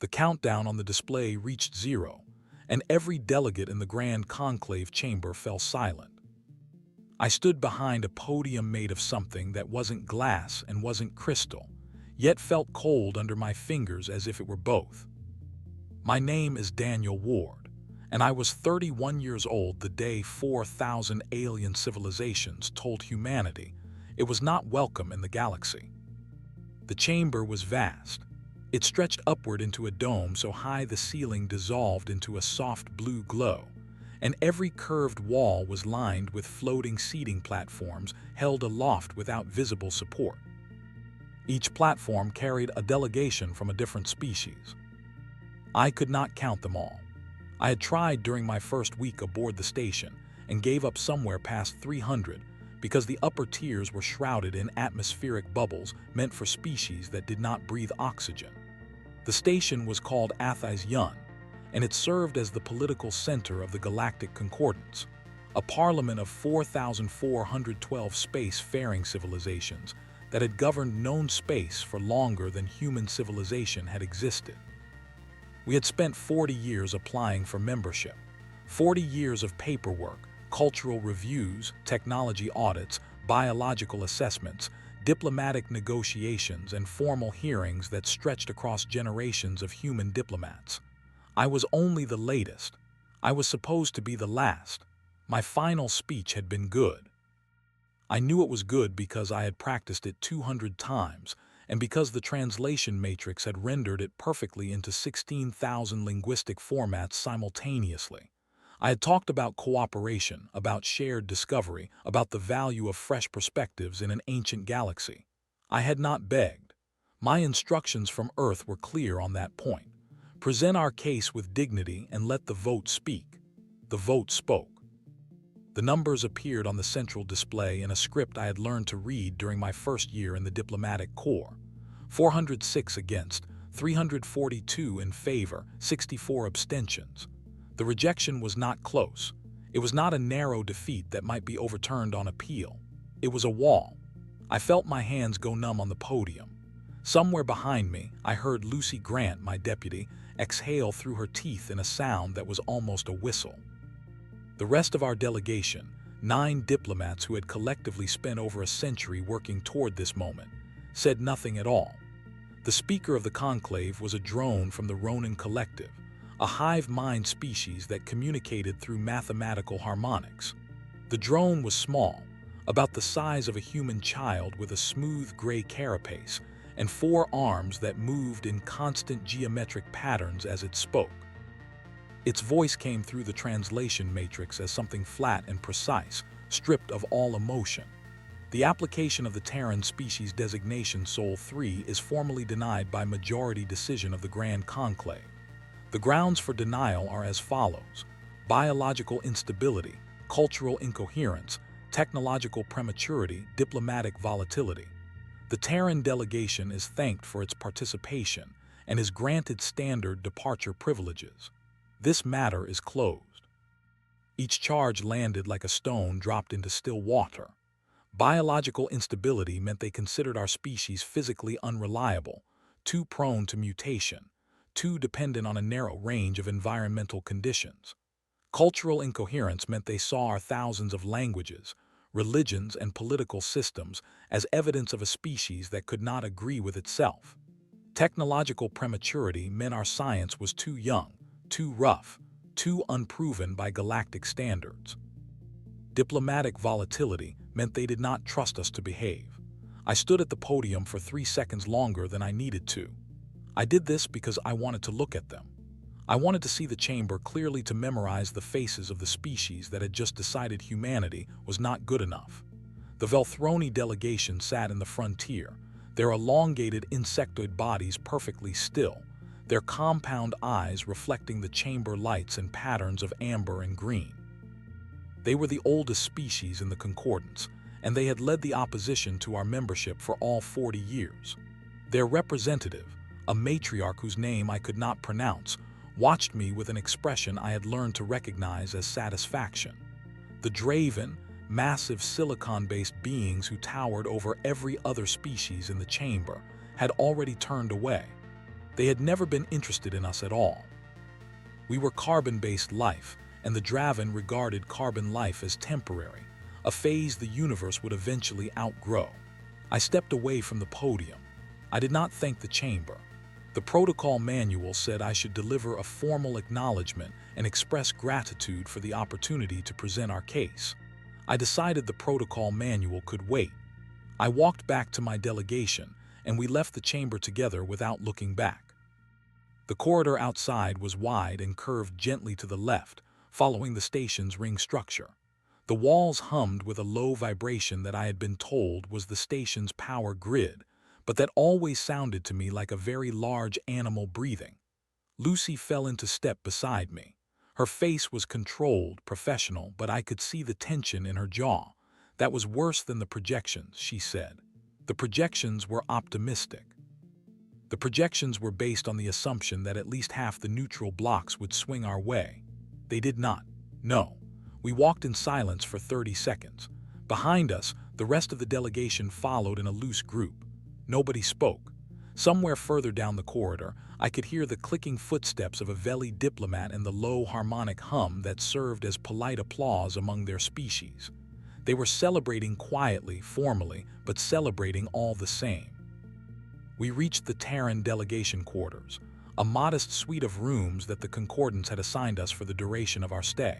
The countdown on the display reached 0, and every delegate in the Grand Conclave chamber fell silent. I stood behind a podium made of something that wasn't glass and wasn't crystal, yet felt cold under my fingers as if it were both. My name is Daniel Ward, and I was 31 years old the day 4,000 alien civilizations told humanity it was not welcome in the galaxy. The chamber was vast. It stretched upward into a dome so high the ceiling dissolved into a soft blue glow, and every curved wall was lined with floating seating platforms held aloft without visible support. Each platform carried a delegation from a different species. I could not count them all. I had tried during my first week aboard the station and gave up somewhere past 300 because the upper tiers were shrouded in atmospheric bubbles meant for species that did not breathe oxygen. The station was called Athais Yun, and it served as the political center of the Galactic Concordance, a parliament of 4,412 space-faring civilizations that had governed known space for longer than human civilization had existed. We had spent 40 years applying for membership, 40 years of paperwork, cultural reviews, technology audits, biological assessments, diplomatic negotiations, and formal hearings that stretched across generations of human diplomats. I was only the latest. I was supposed to be the last. My final speech had been good. I knew it was good because I had practiced it 200 times, and because the translation matrix had rendered it perfectly into 16,000 linguistic formats simultaneously. I had talked about cooperation, about shared discovery, about the value of fresh perspectives in an ancient galaxy. I had not begged. My instructions from Earth were clear on that point. Present our case with dignity and let the vote speak. The vote spoke. The numbers appeared on the central display in a script I had learned to read during my first year in the diplomatic corps. 406 against, 342 in favor, 64 abstentions. The rejection was not close. It was not a narrow defeat that might be overturned on appeal. It was a wall. I felt my hands go numb on the podium. Somewhere behind me, I heard Lucy Grant, my deputy, exhale through her teeth in a sound that was almost a whistle. The rest of our delegation, 9 diplomats who had collectively spent over a century working toward this moment, said nothing at all. The speaker of the conclave was a drone from the Ronin Collective, a hive mind species that communicated through mathematical harmonics. The drone was small, about the size of a human child with a smooth gray carapace and 4 arms that moved in constant geometric patterns as it spoke. Its voice came through the translation matrix as something flat and precise, stripped of all emotion. The application of the Terran species designation Sol 3 is formally denied by majority decision of the Grand Conclave. The grounds for denial are as follows: biological instability, cultural incoherence, technological prematurity, diplomatic volatility. The Terran delegation is thanked for its participation and is granted standard departure privileges. This matter is closed. Each charge landed like a stone dropped into still water. Biological instability meant they considered our species physically unreliable, too prone to mutation, too dependent on a narrow range of environmental conditions. Cultural incoherence meant they saw our thousands of languages, religions, and political systems as evidence of a species that could not agree with itself. Technological prematurity meant our science was too young, too rough, too unproven by galactic standards. Diplomatic volatility meant they did not trust us to behave. I stood at the podium for 3 seconds longer than I needed to. I did this because I wanted to look at them. I wanted to see the chamber clearly, to memorize the faces of the species that had just decided humanity was not good enough. The Velthroni delegation sat in the frontier, their elongated insectoid bodies perfectly still, their compound eyes reflecting the chamber lights and patterns of amber and green. They were the oldest species in the Concordance, and they had led the opposition to our membership for all 40 years. Their representative, a matriarch whose name I could not pronounce, watched me with an expression I had learned to recognize as satisfaction. The Draven, massive silicon-based beings who towered over every other species in the chamber, had already turned away. They had never been interested in us at all. We were carbon-based life, and the Draven regarded carbon life as temporary, a phase the universe would eventually outgrow. I stepped away from the podium. I did not thank the chamber. The protocol manual said I should deliver a formal acknowledgement and express gratitude for the opportunity to present our case. I decided the protocol manual could wait. I walked back to my delegation, and we left the chamber together without looking back. The corridor outside was wide and curved gently to the left, following the station's ring structure. The walls hummed with a low vibration that I had been told was the station's power grid, but that always sounded to me like a very large animal breathing. Lucy fell into step beside me. Her face was controlled, professional, but I could see the tension in her jaw. That was worse than the projections, she said. The projections were optimistic. The projections were based on the assumption that at least half the neutral blocks would swing our way. They did not. No. We walked in silence for 30 seconds. Behind us, the rest of the delegation followed in a loose group. Nobody spoke. Somewhere further down the corridor, I could hear the clicking footsteps of a Veli diplomat and the low harmonic hum that served as polite applause among their species. They were celebrating quietly, formally, but celebrating all the same. We reached the Terran delegation quarters, a modest suite of rooms that the Concordance had assigned us for the duration of our stay.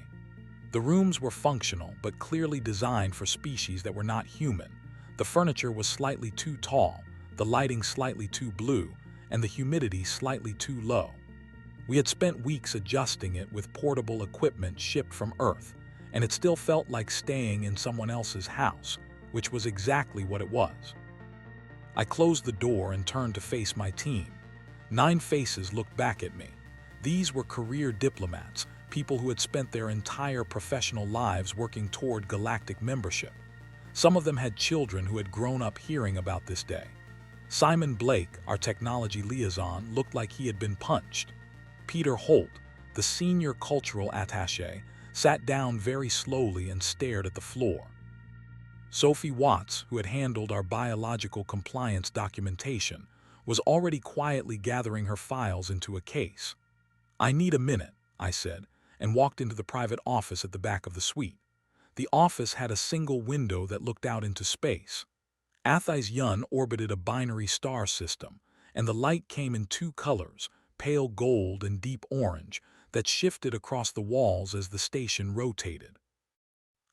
The rooms were functional, but clearly designed for species that were not human. The furniture was slightly too tall, the lighting slightly too blue, and the humidity slightly too low. We had spent weeks adjusting it with portable equipment shipped from Earth, and it still felt like staying in someone else's house, which was exactly what it was. I closed the door and turned to face my team. 9 faces looked back at me. These were career diplomats, people who had spent their entire professional lives working toward galactic membership. Some of them had children who had grown up hearing about this day. Simon Blake, our technology liaison, looked like he had been punched. Peter Holt, the senior cultural attaché, sat down very slowly and stared at the floor. Sophie Watts, who had handled our biological compliance documentation, was already quietly gathering her files into a case. "I need a minute," I said, and walked into the private office at the back of the suite. The office had a single window that looked out into space. Athais Yun orbited a binary star system, and the light came in 2 colors, pale gold and deep orange, that shifted across the walls as the station rotated.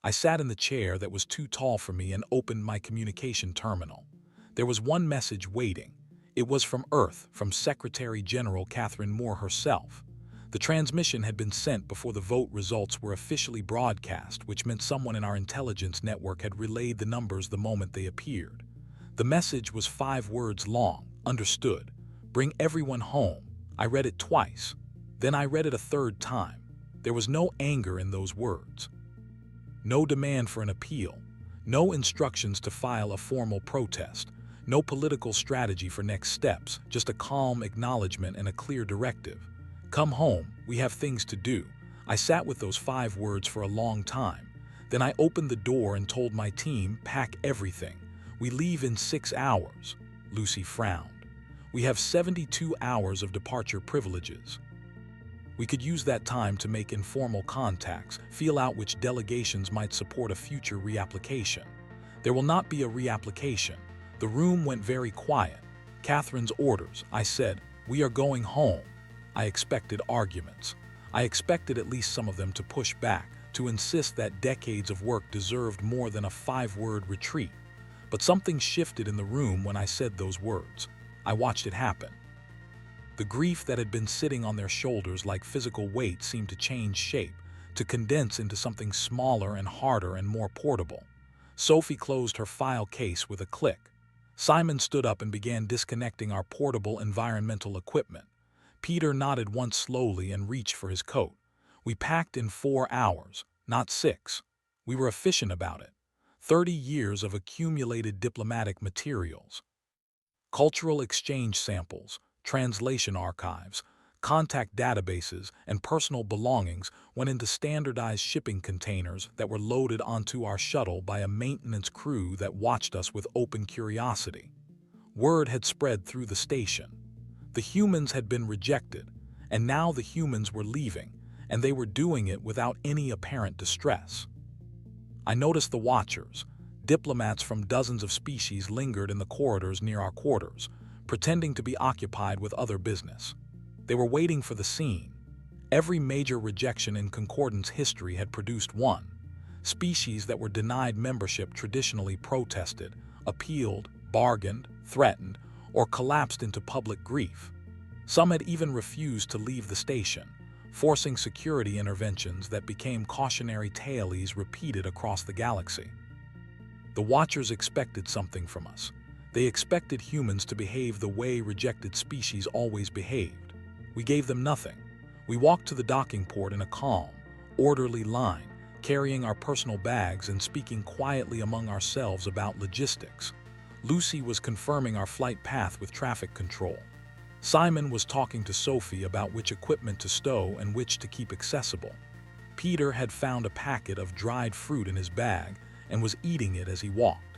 I sat in the chair that was too tall for me and opened my communication terminal. There was one message waiting. It was from Earth, from Secretary General Catherine Moore herself. The transmission had been sent before the vote results were officially broadcast, which meant someone in our intelligence network had relayed the numbers the moment they appeared. The message was 5 words long. Understood. Bring everyone home. I read it twice. Then I read it a 3rd time. There was no anger in those words. No demand for an appeal. No instructions to file a formal protest. No political strategy for next steps. Just a calm acknowledgement and a clear directive. Come home. We have things to do. I sat with those 5 words for a long time. Then I opened the door and told my team, pack everything. We leave in 6 hours. Lucy frowned. We have 72 hours of departure privileges. We could use that time to make informal contacts, feel out which delegations might support a future reapplication. There will not be a reapplication. The room went very quiet. Catherine's orders, I said, we are going home. I expected arguments. I expected at least some of them to push back, to insist that decades of work deserved more than a 5-word retreat. But something shifted in the room when I said those words. I watched it happen. The grief that had been sitting on their shoulders like physical weight seemed to change shape, to condense into something smaller and harder and more portable. Sophie closed her file case with a click. Simon stood up and began disconnecting our portable environmental equipment. Peter nodded once slowly and reached for his coat. We packed in 4 hours, not 6. We were efficient about it. 30 years of accumulated diplomatic materials. Cultural exchange samples, translation archives, contact databases, and personal belongings went into standardized shipping containers that were loaded onto our shuttle by a maintenance crew that watched us with open curiosity. Word had spread through the station. The humans had been rejected, and now the humans were leaving, and they were doing it without any apparent distress. I noticed the watchers. Diplomats from dozens of species lingered in the corridors near our quarters, pretending to be occupied with other business. They were waiting for the scene. Every major rejection in Concordance history had produced one. Species that were denied membership traditionally protested, appealed, bargained, threatened, or collapsed into public grief. Some had even refused to leave the station, forcing security interventions that became cautionary tales repeated across the galaxy. The Watchers expected something from us. They expected humans to behave the way rejected species always behaved. We gave them nothing. We walked to the docking port in a calm, orderly line, carrying our personal bags and speaking quietly among ourselves about logistics. Lucy was confirming our flight path with traffic control. Simon was talking to Sophie about which equipment to stow and which to keep accessible. Peter had found a packet of dried fruit in his bag and was eating it as he walked.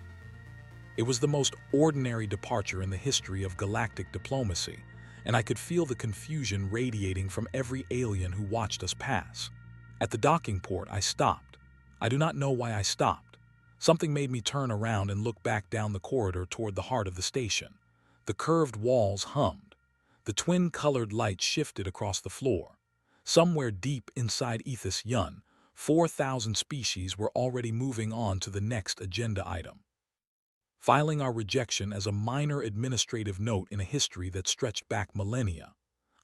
It was the most ordinary departure in the history of galactic diplomacy, and I could feel the confusion radiating from every alien who watched us pass. At the docking port, I stopped. I do not know why I stopped. Something made me turn around and look back down the corridor toward the heart of the station. The curved walls hummed. The twin-colored lights shifted across the floor. Somewhere deep inside Ethos Yun, 4,000 species were already moving on to the next agenda item. Filing our rejection as a minor administrative note in a history that stretched back millennia.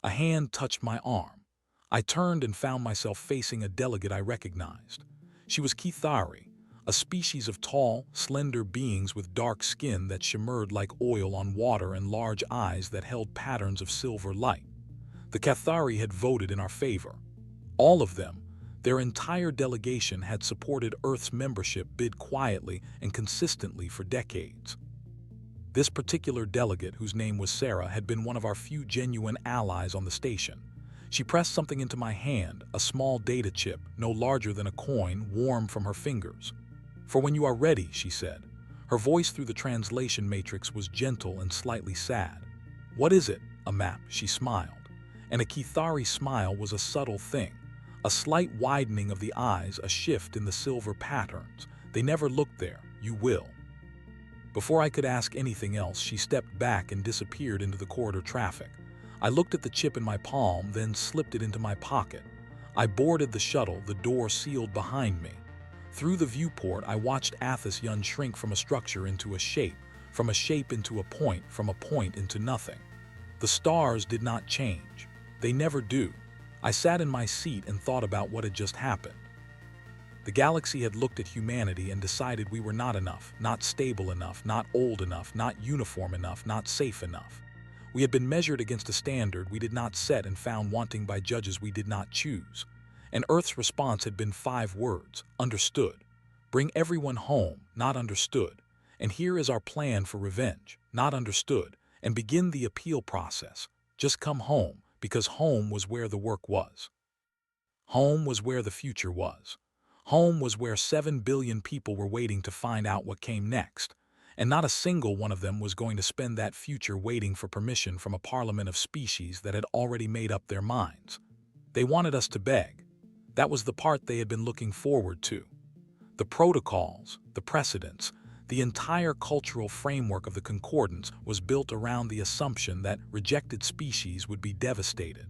A hand touched my arm. I turned and found myself facing a delegate I recognized. She was Kithari, a species of tall, slender beings with dark skin that shimmered like oil on water and large eyes that held patterns of silver light. The Cathari had voted in our favor. All of them, their entire delegation, had supported Earth's membership bid quietly and consistently for decades. This particular delegate, whose name was Sarah, had been one of our few genuine allies on the station. She pressed something into my hand, a small data chip, no larger than a coin, warm from her fingers. "For when you are ready," she said. Her voice through the translation matrix was gentle and slightly sad. "What is it?" "A map," she smiled. And a Kithari smile was a subtle thing. A slight widening of the eyes, a shift in the silver patterns. "They never looked there. You will." Before I could ask anything else, she stepped back and disappeared into the corridor traffic. I looked at the chip in my palm, then slipped it into my pocket. I boarded the shuttle, the door sealed behind me. Through the viewport, I watched Athos Yun shrink from a structure into a shape, from a shape into a point, from a point into nothing. The stars did not change. They never do. I sat in my seat and thought about what had just happened. The galaxy had looked at humanity and decided we were not enough, not stable enough, not old enough, not uniform enough, not safe enough. We had been measured against a standard we did not set and found wanting by judges we did not choose. And Earth's response had been 5 words: understood. Bring everyone home, not understood. And here is our plan for revenge, not understood. And begin the appeal process. Just come home, because home was where the work was. Home was where the future was. Home was where 7 billion people were waiting to find out what came next. And not a single one of them was going to spend that future waiting for permission from a parliament of species that had already made up their minds. They wanted us to beg. That was the part they had been looking forward to. The protocols, the precedents, the entire cultural framework of the Concordance was built around the assumption that rejected species would be devastated.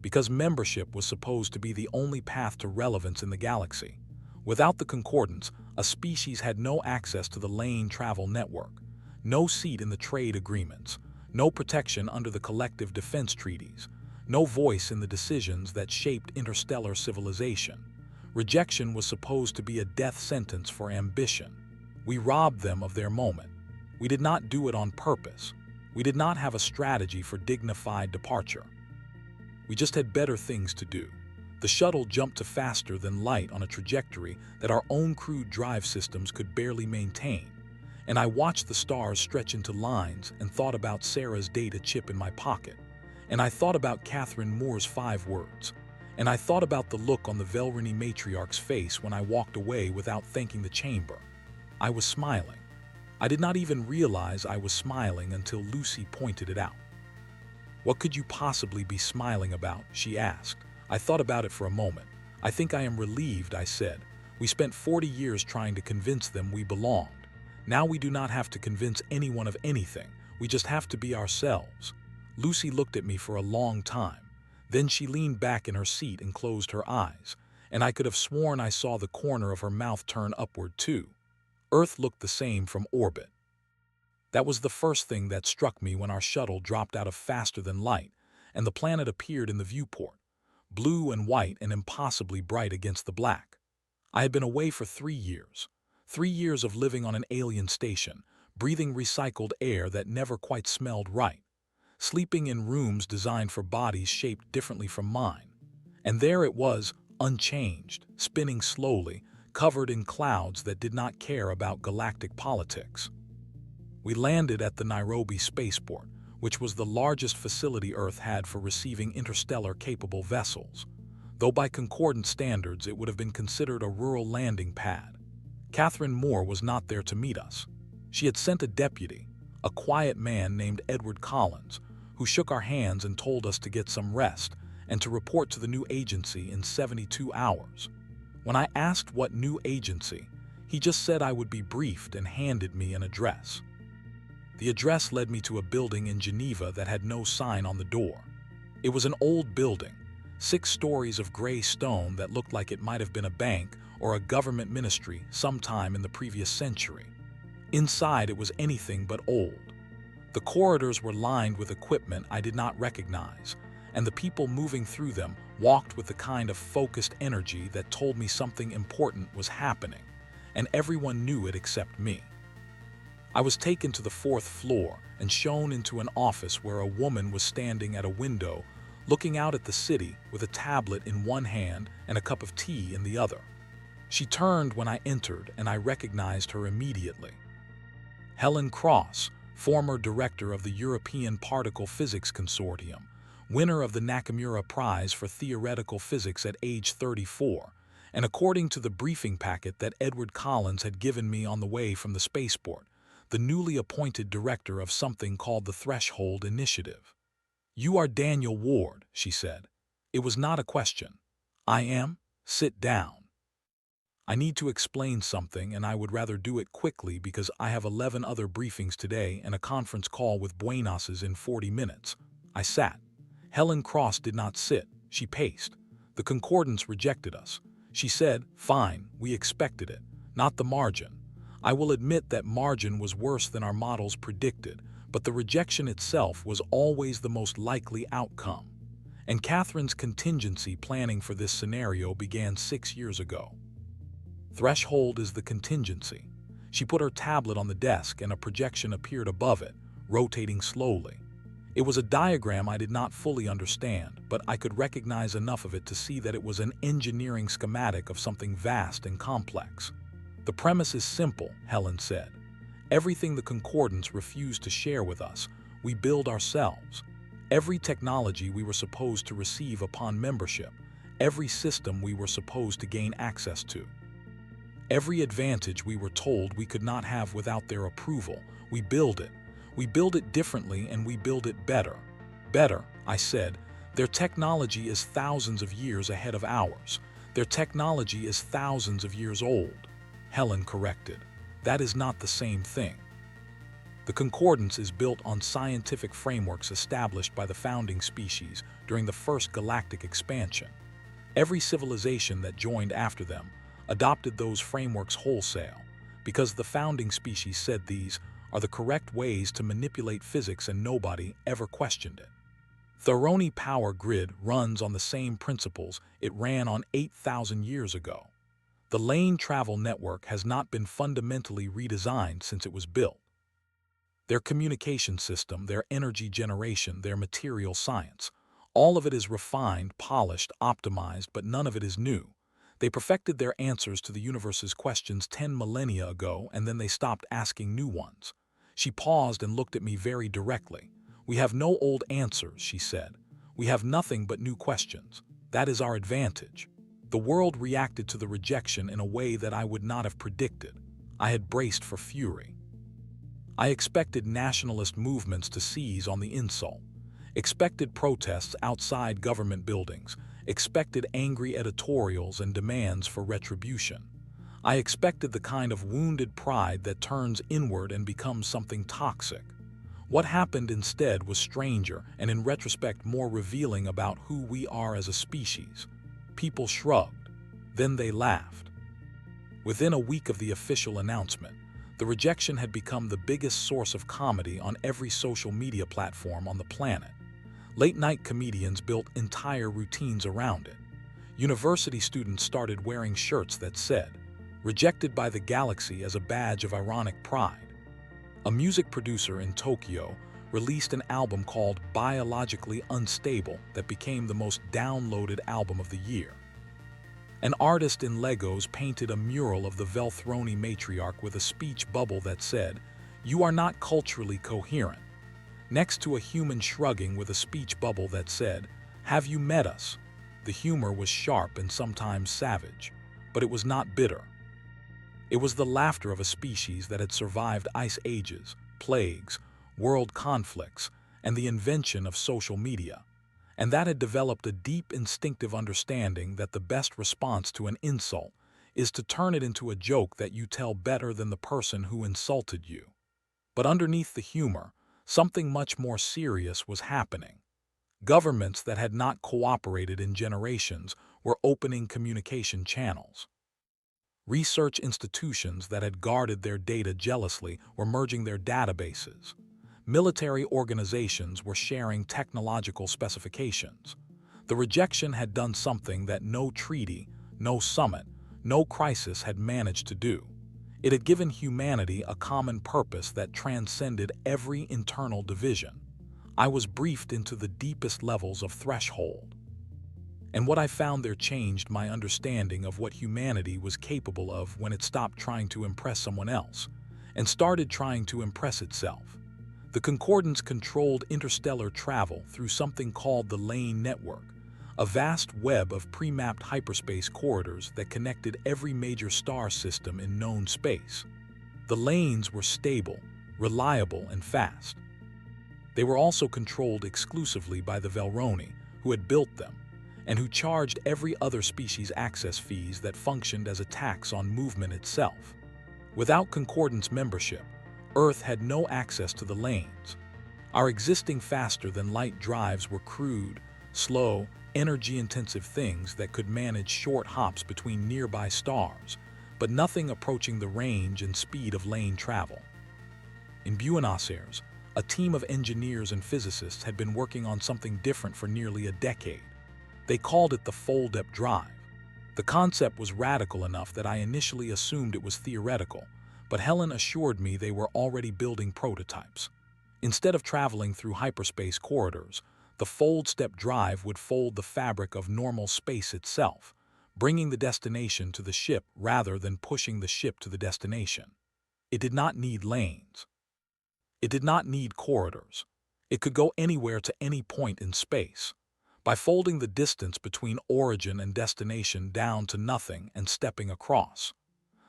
Because membership was supposed to be the only path to relevance in the galaxy. Without the Concordance, a species had no access to the lane travel network, no seat in the trade agreements, no protection under the collective defense treaties, no voice in the decisions that shaped interstellar civilization. Rejection was supposed to be a death sentence for ambition. We robbed them of their moment. We did not do it on purpose. We did not have a strategy for dignified departure. We just had better things to do. The shuttle jumped to faster than light on a trajectory that our own crude drive systems could barely maintain. And I watched the stars stretch into lines and thought about Sarah's data chip in my pocket. And I thought about Catherine Moore's 5 words. And I thought about the look on the Velrani matriarch's face when I walked away without thanking the chamber. I was smiling. I did not even realize I was smiling until Lucy pointed it out. "What could you possibly be smiling about?" she asked. I thought about it for a moment. "I think I am relieved," I said. "We spent 40 years trying to convince them we belonged. Now we do not have to convince anyone of anything. We just have to be ourselves." Lucy looked at me for a long time. Then she leaned back in her seat and closed her eyes, and I could have sworn I saw the corner of her mouth turn upward too. Earth looked the same from orbit. That was the first thing that struck me when our shuttle dropped out of faster than light, and the planet appeared in the viewport, blue and white and impossibly bright against the black. I had been away for 3 years. 3 years of living on an alien station, breathing recycled air that never quite smelled right, sleeping in rooms designed for bodies shaped differently from mine. And there it was, unchanged, spinning slowly, covered in clouds that did not care about galactic politics. We landed at the Nairobi spaceport, which was the largest facility Earth had for receiving interstellar-capable vessels, though by concordant standards it would have been considered a rural landing pad. Catherine Moore was not there to meet us. She had sent a deputy, a quiet man named Edward Collins, who shook our hands and told us to get some rest and to report to the new agency in 72 hours. When I asked what new agency, he just said I would be briefed and handed me an address. The address led me to a building in Geneva that had no sign on the door. It was an old building, 6 stories of gray stone that looked like it might have been a bank or a government ministry sometime in the previous century. Inside it was anything but old. The corridors were lined with equipment I did not recognize, and the people moving through them walked with the kind of focused energy that told me something important was happening, and everyone knew it except me. I was taken to the 4th floor and shown into an office where a woman was standing at a window, looking out at the city with a tablet in one hand and a cup of tea in the other. She turned when I entered, and I recognized her immediately. Helen Cross, former director of the European Particle Physics Consortium, winner of the Nakamura Prize for Theoretical Physics at age 34, and according to the briefing packet that Edward Collins had given me on the way from the spaceport, the newly appointed director of something called the Threshold Initiative. "You are Daniel Ward," she said. It was not a question. "I am. Sit down. I need to explain something, and I would rather do it quickly because I have 11 other briefings today and a conference call with Buenos's in 40 minutes. I sat. Helen Cross did not sit. She paced. The concordance rejected us. She said, "Fine, we expected it. Not the margin. I will admit that margin was worse than our models predicted, but the rejection itself was always the most likely outcome. And Catherine's contingency planning for this scenario began 6 years ago. Threshold is the contingency." She put her tablet on the desk and a projection appeared above it, rotating slowly. It was a diagram I did not fully understand, but I could recognize enough of it to see that it was an engineering schematic of something vast and complex. "The premise is simple," Helen said. "Everything the concordance refused to share with us, we build ourselves. Every technology we were supposed to receive upon membership, every system we were supposed to gain access to. Every advantage we were told we could not have without their approval, we build it. We build it differently and we build it better." "Better," I said. "Their technology is thousands of years ahead of ours. Their technology is thousands of years old." Helen corrected. "That is not the same thing. The concordance is built on scientific frameworks established by the founding species during the first galactic expansion. Every civilization that joined after them adopted those frameworks wholesale, because the founding species said these are the correct ways to manipulate physics and nobody ever questioned it. The Thoroni power grid runs on the same principles it ran on 8,000 years ago. The lane travel network has not been fundamentally redesigned since it was built. Their communication system, their energy generation, their material science, all of it is refined, polished, optimized, but none of it is new. They perfected their answers to the universe's questions 10 millennia ago, and then they stopped asking new ones." She paused and looked at me very directly. "We have no old answers," she said. "We have nothing but new questions. That is our advantage." The world reacted to the rejection in a way that I would not have predicted. I had braced for fury. I expected nationalist movements to seize on the insult. expected protests outside government buildings, expected angry editorials and demands for retribution. I expected the kind of wounded pride that turns inward and becomes something toxic. What happened instead was stranger and, in retrospect, more revealing about who we are as a species. People shrugged. Then they laughed. Within a week of the official announcement, the rejection had become the biggest source of comedy on every social media platform on the planet. Late-night comedians built entire routines around it. University students started wearing shirts that said, "Rejected by the galaxy," as a badge of ironic pride. A music producer in Tokyo released an album called Biologically Unstable that became the most downloaded album of the year. An artist in Legos painted a mural of the Velthroni matriarch with a speech bubble that said, "You are not culturally coherent," next to a human shrugging with a speech bubble that said, "Have you met us?" The humor was sharp and sometimes savage, but it was not bitter. It was the laughter of a species that had survived ice ages, plagues, world conflicts, and the invention of social media, and that had developed a deep instinctive understanding that the best response to an insult is to turn it into a joke that you tell better than the person who insulted you. But underneath the humor, something much more serious was happening. Governments that had not cooperated in generations were opening communication channels. Research institutions that had guarded their data jealously were merging their databases. Military organizations were sharing technological specifications. The rejection had done something that no treaty, no summit, no crisis had managed to do. It had given humanity a common purpose that transcended every internal division. I was briefed into the deepest levels of threshold. And what I found there changed my understanding of what humanity was capable of when it stopped trying to impress someone else and started trying to impress itself. The Concordance controlled interstellar travel through something called the Lane Network, a vast web of pre-mapped hyperspace corridors that connected every major star system in known space. The lanes were stable, reliable, and fast. They were also controlled exclusively by the Velthroni, who had built them, and who charged every other species access fees that functioned as a tax on movement itself. Without Concordance membership, Earth had no access to the lanes. Our existing faster-than-light drives were crude, slow, energy-intensive things that could manage short hops between nearby stars, but nothing approaching the range and speed of lane travel. In Buenos Aires, a team of engineers and physicists had been working on something different for nearly a decade. They called it the fold-up drive. The concept was radical enough that I initially assumed it was theoretical, but Helen assured me they were already building prototypes. Instead of traveling through hyperspace corridors, the fold-step drive would fold the fabric of normal space itself, bringing the destination to the ship rather than pushing the ship to the destination. It did not need lanes. It did not need corridors. It could go anywhere to any point in space. By folding the distance between origin and destination down to nothing and stepping across.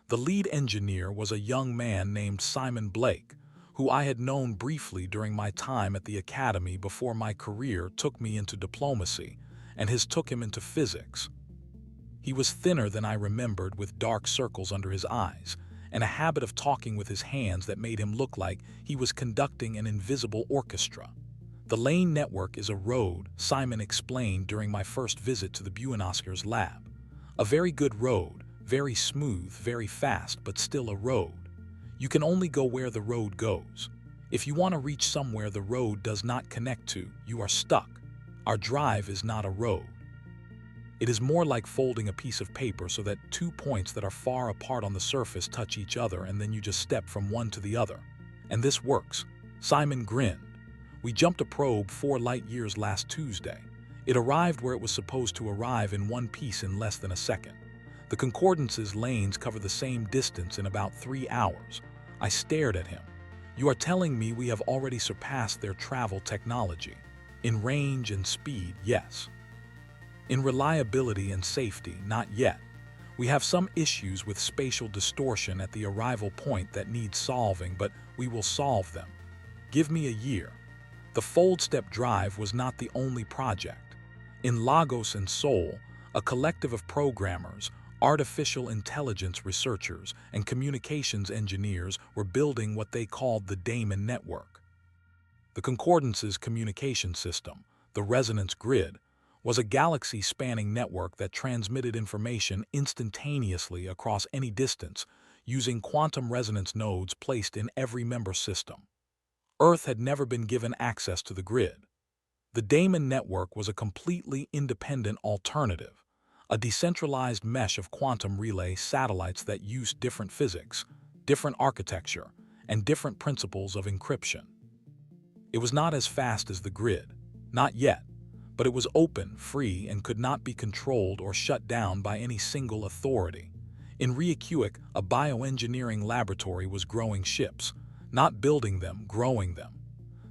The lead engineer was a young man named Simon Blake, who I had known briefly during my time at the academy before my career took me into diplomacy, and his took him into physics. He was thinner than I remembered, with dark circles under his eyes, and a habit of talking with his hands that made him look like he was conducting an invisible orchestra. The Lane Network is a road, Simon explained during my first visit to the Buenos Aires lab. A very good road, very smooth, very fast, but still a road. You can only go where the road goes. If you want to reach somewhere the road does not connect to, you are stuck. Our drive is not a road. It is more like folding a piece of paper so that 2 points that are far apart on the surface touch each other, and then you just step from one to the other. And this works. Simon grinned. We jumped a probe 4 light years last Tuesday. It arrived where it was supposed to arrive in one piece in less than a second. The Concordance's lanes cover the same distance in about 3 hours. I stared at him. You are telling me we have already surpassed their travel technology? In range and speed, yes. In reliability and safety, not yet. We have some issues with spatial distortion at the arrival point that need solving, but we will solve them. Give me a year. The fold-step drive was not the only project. In Lagos and Seoul, a collective of programmers, artificial intelligence researchers, and communications engineers were building what they called the Damon Network. The Concordance's communication system, the resonance grid, was a galaxy-spanning network that transmitted information instantaneously across any distance using quantum resonance nodes placed in every member system. Earth had never been given access to the grid. The Damon Network was a completely independent alternative, a decentralized mesh of quantum relay satellites that used different physics, different architecture, and different principles of encryption. It was not as fast as the grid, not yet, but it was open, free, and could not be controlled or shut down by any single authority. In Reykjavik, a bioengineering laboratory was growing ships, not building them, growing them.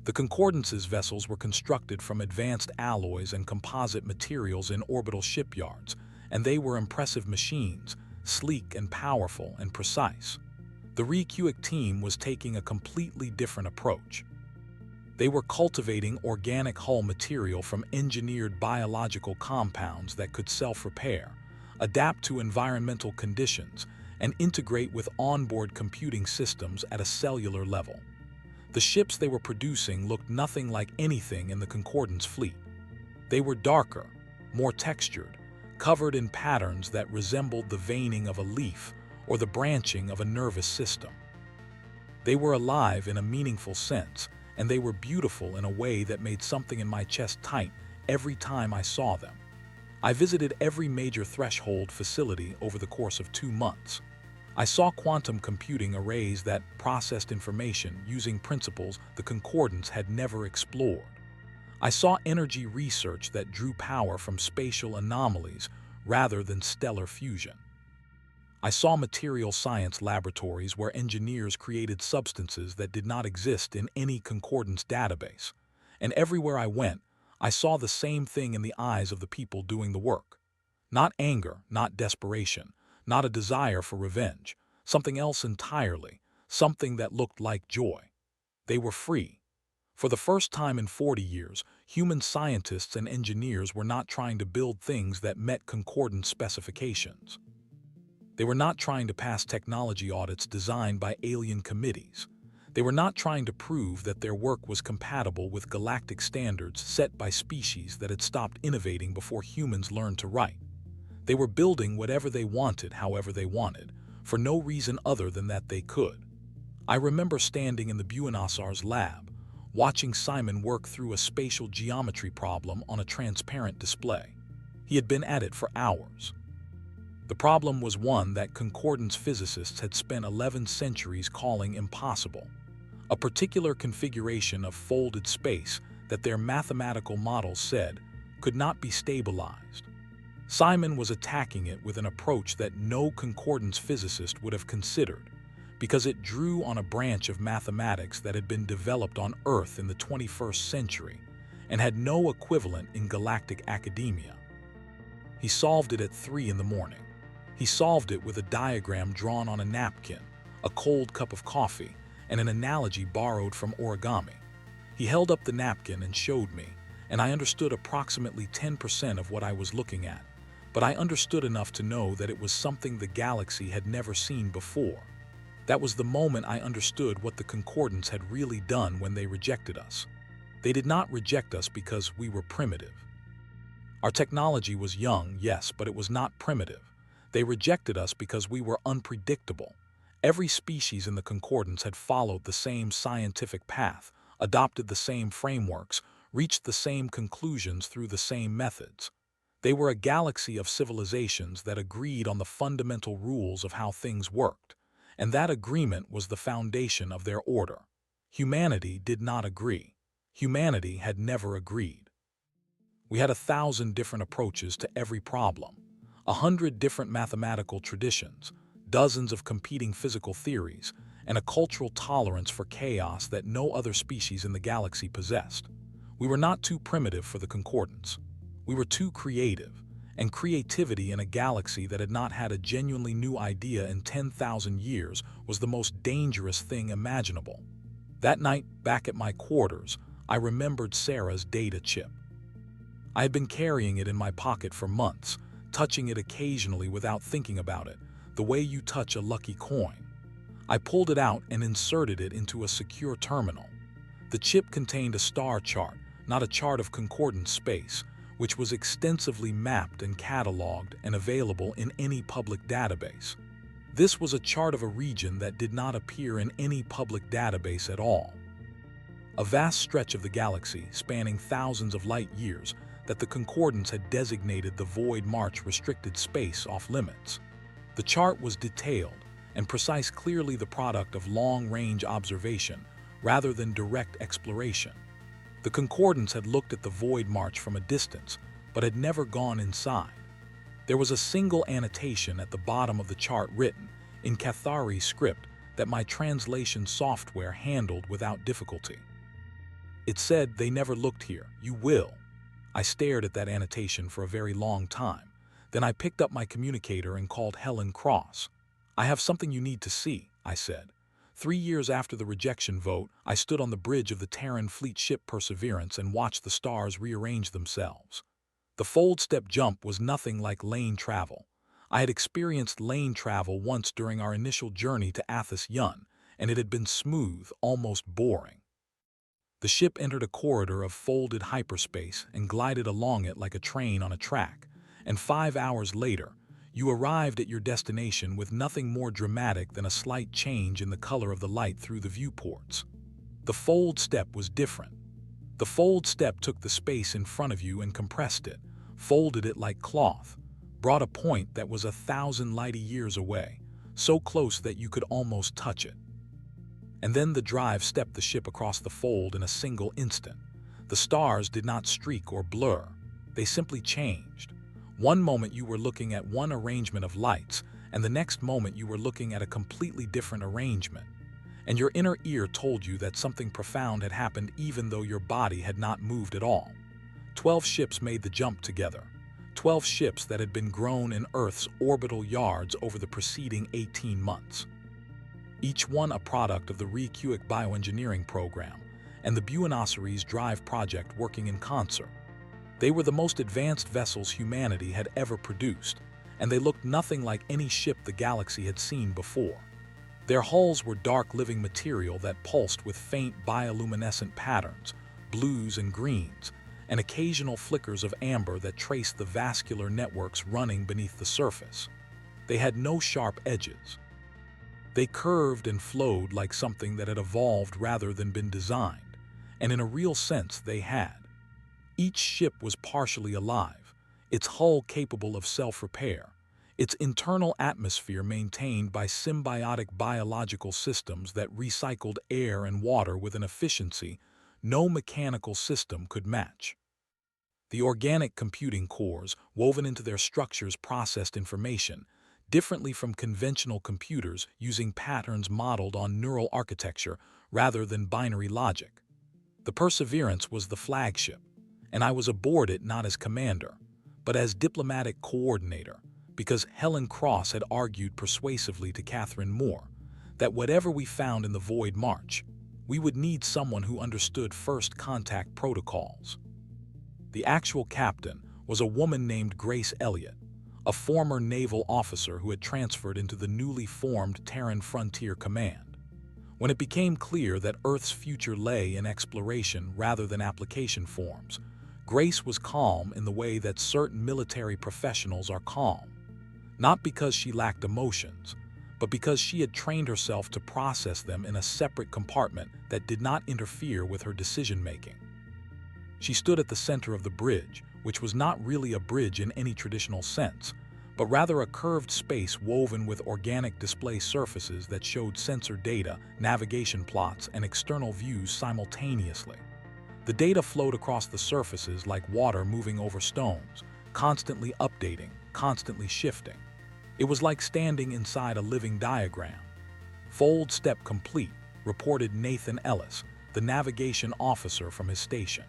The Concordance's vessels were constructed from advanced alloys and composite materials in orbital shipyards, and they were impressive machines, sleek and powerful and precise. The Reykjavik team was taking a completely different approach. They were cultivating organic hull material from engineered biological compounds that could self-repair, adapt to environmental conditions, and integrate with onboard computing systems at a cellular level. The ships they were producing looked nothing like anything in the Concordance fleet. They were darker, more textured, covered in patterns that resembled the veining of a leaf or the branching of a nervous system. They were alive in a meaningful sense, and they were beautiful in a way that made something in my chest tight every time I saw them. I visited every major threshold facility over the course of 2 months. I saw quantum computing arrays that processed information using principles the Concordance had never explored. I saw energy research that drew power from spatial anomalies rather than stellar fusion. I saw material science laboratories where engineers created substances that did not exist in any Concordance database. And everywhere I went, I saw the same thing in the eyes of the people doing the work. Not anger, not desperation, not a desire for revenge, something else entirely, something that looked like joy. They were free. For the first time in 40 years, human scientists and engineers were not trying to build things that met Concordance specifications. They were not trying to pass technology audits designed by alien committees. They were not trying to prove that their work was compatible with galactic standards set by species that had stopped innovating before humans learned to write. They were building whatever they wanted, however they wanted, for no reason other than that they could. I remember standing in the Buenos Aires lab, watching Simon work through a spatial geometry problem on a transparent display. He had been at it for hours. The problem was one that Concordance physicists had spent 11 centuries calling impossible. A particular configuration of folded space that their mathematical models said could not be stabilized. Simon was attacking it with an approach that no Concordance physicist would have considered, because it drew on a branch of mathematics that had been developed on Earth in the 21st century and had no equivalent in galactic academia. He solved it at 3 in the morning. He solved it with a diagram drawn on a napkin, a cold cup of coffee, and an analogy borrowed from origami. He held up the napkin and showed me, and I understood approximately 10% of what I was looking at, but I understood enough to know that it was something the galaxy had never seen before. That was the moment I understood what the Concordance had really done when they rejected us. They did not reject us because we were primitive. Our technology was young, yes, but it was not primitive. They rejected us because we were unpredictable. Every species in the Concordance had followed the same scientific path, adopted the same frameworks, reached the same conclusions through the same methods. They were a galaxy of civilizations that agreed on the fundamental rules of how things worked, and that agreement was the foundation of their order. Humanity did not agree. Humanity had never agreed. We had 1,000 different approaches to every problem, 100 different mathematical traditions, dozens of competing physical theories, and a cultural tolerance for chaos that no other species in the galaxy possessed. We were not too primitive for the Concordance. We were too creative, and creativity in a galaxy that had not had a genuinely new idea in 10,000 years was the most dangerous thing imaginable. That night, back at my quarters, I remembered Sarah's data chip. I had been carrying it in my pocket for months, touching it occasionally without thinking about it, the way you touch a lucky coin. I pulled it out and inserted it into a secure terminal. The chip contained a star chart, not a chart of concordant space, which was extensively mapped and cataloged and available in any public database. This was a chart of a region that did not appear in any public database at all. A vast stretch of the galaxy, spanning thousands of light years, that the concordance had designated the Void March restricted space off limits. The chart was detailed and precise, clearly the product of long-range observation rather than direct exploration. The concordance had looked at the Void March from a distance, but had never gone inside. There was a single annotation at the bottom of the chart written, in Cathari script, that my translation software handled without difficulty. It said, "They never looked here. You will." I stared at that annotation for a very long time. Then I picked up my communicator and called Helen Cross. "I have something you need to see," I said. 3 years after the rejection vote, I stood on the bridge of the Terran fleet ship Perseverance and watched the stars rearrange themselves. The fold-step jump was nothing like lane travel. I had experienced lane travel once during our initial journey to Athos Yun, and it had been smooth, almost boring. The ship entered a corridor of folded hyperspace and glided along it like a train on a track, and 5 hours later, you arrived at your destination with nothing more dramatic than a slight change in the color of the light through the viewports. The fold step was different. The fold step took the space in front of you and compressed it, folded it like cloth, brought a point that was 1,000 light-years away, so close that you could almost touch it. And then the drive stepped the ship across the fold in a single instant. The stars did not streak or blur. They simply changed. One moment you were looking at one arrangement of lights, and the next moment you were looking at a completely different arrangement. And your inner ear told you that something profound had happened even though your body had not moved at all. 12 ships made the jump together. 12 ships that had been grown in Earth's orbital yards over the preceding 18 months. Each one a product of the Recuic bioengineering program and the Buenos Drive project working in concert. They were the most advanced vessels humanity had ever produced, and they looked nothing like any ship the galaxy had seen before. Their hulls were dark living material that pulsed with faint bioluminescent patterns, blues and greens, and occasional flickers of amber that traced the vascular networks running beneath the surface. They had no sharp edges. They curved and flowed like something that had evolved rather than been designed, and in a real sense they had. Each ship was partially alive, its hull capable of self-repair, its internal atmosphere maintained by symbiotic biological systems that recycled air and water with an efficiency no mechanical system could match. The organic computing cores woven into their structures processed information differently from conventional computers using patterns modeled on neural architecture rather than binary logic. The Perseverance was the flagship, and I was aboard it not as commander, but as diplomatic coordinator, because Helen Cross had argued persuasively to Catherine Moore that whatever we found in the Void March, we would need someone who understood first contact protocols. The actual captain was a woman named Grace Elliott, a former naval officer who had transferred into the newly formed Terran Frontier Command. When it became clear that Earth's future lay in exploration rather than application forms, Grace was calm in the way that certain military professionals are calm, not because she lacked emotions, but because she had trained herself to process them in a separate compartment that did not interfere with her decision-making. She stood at the center of the bridge, which was not really a bridge in any traditional sense, but rather a curved space woven with organic display surfaces that showed sensor data, navigation plots, and external views simultaneously. The data flowed across the surfaces like water moving over stones, constantly updating, constantly shifting. It was like standing inside a living diagram. "Fold step complete," reported Nathan Ellis, the navigation officer from his station.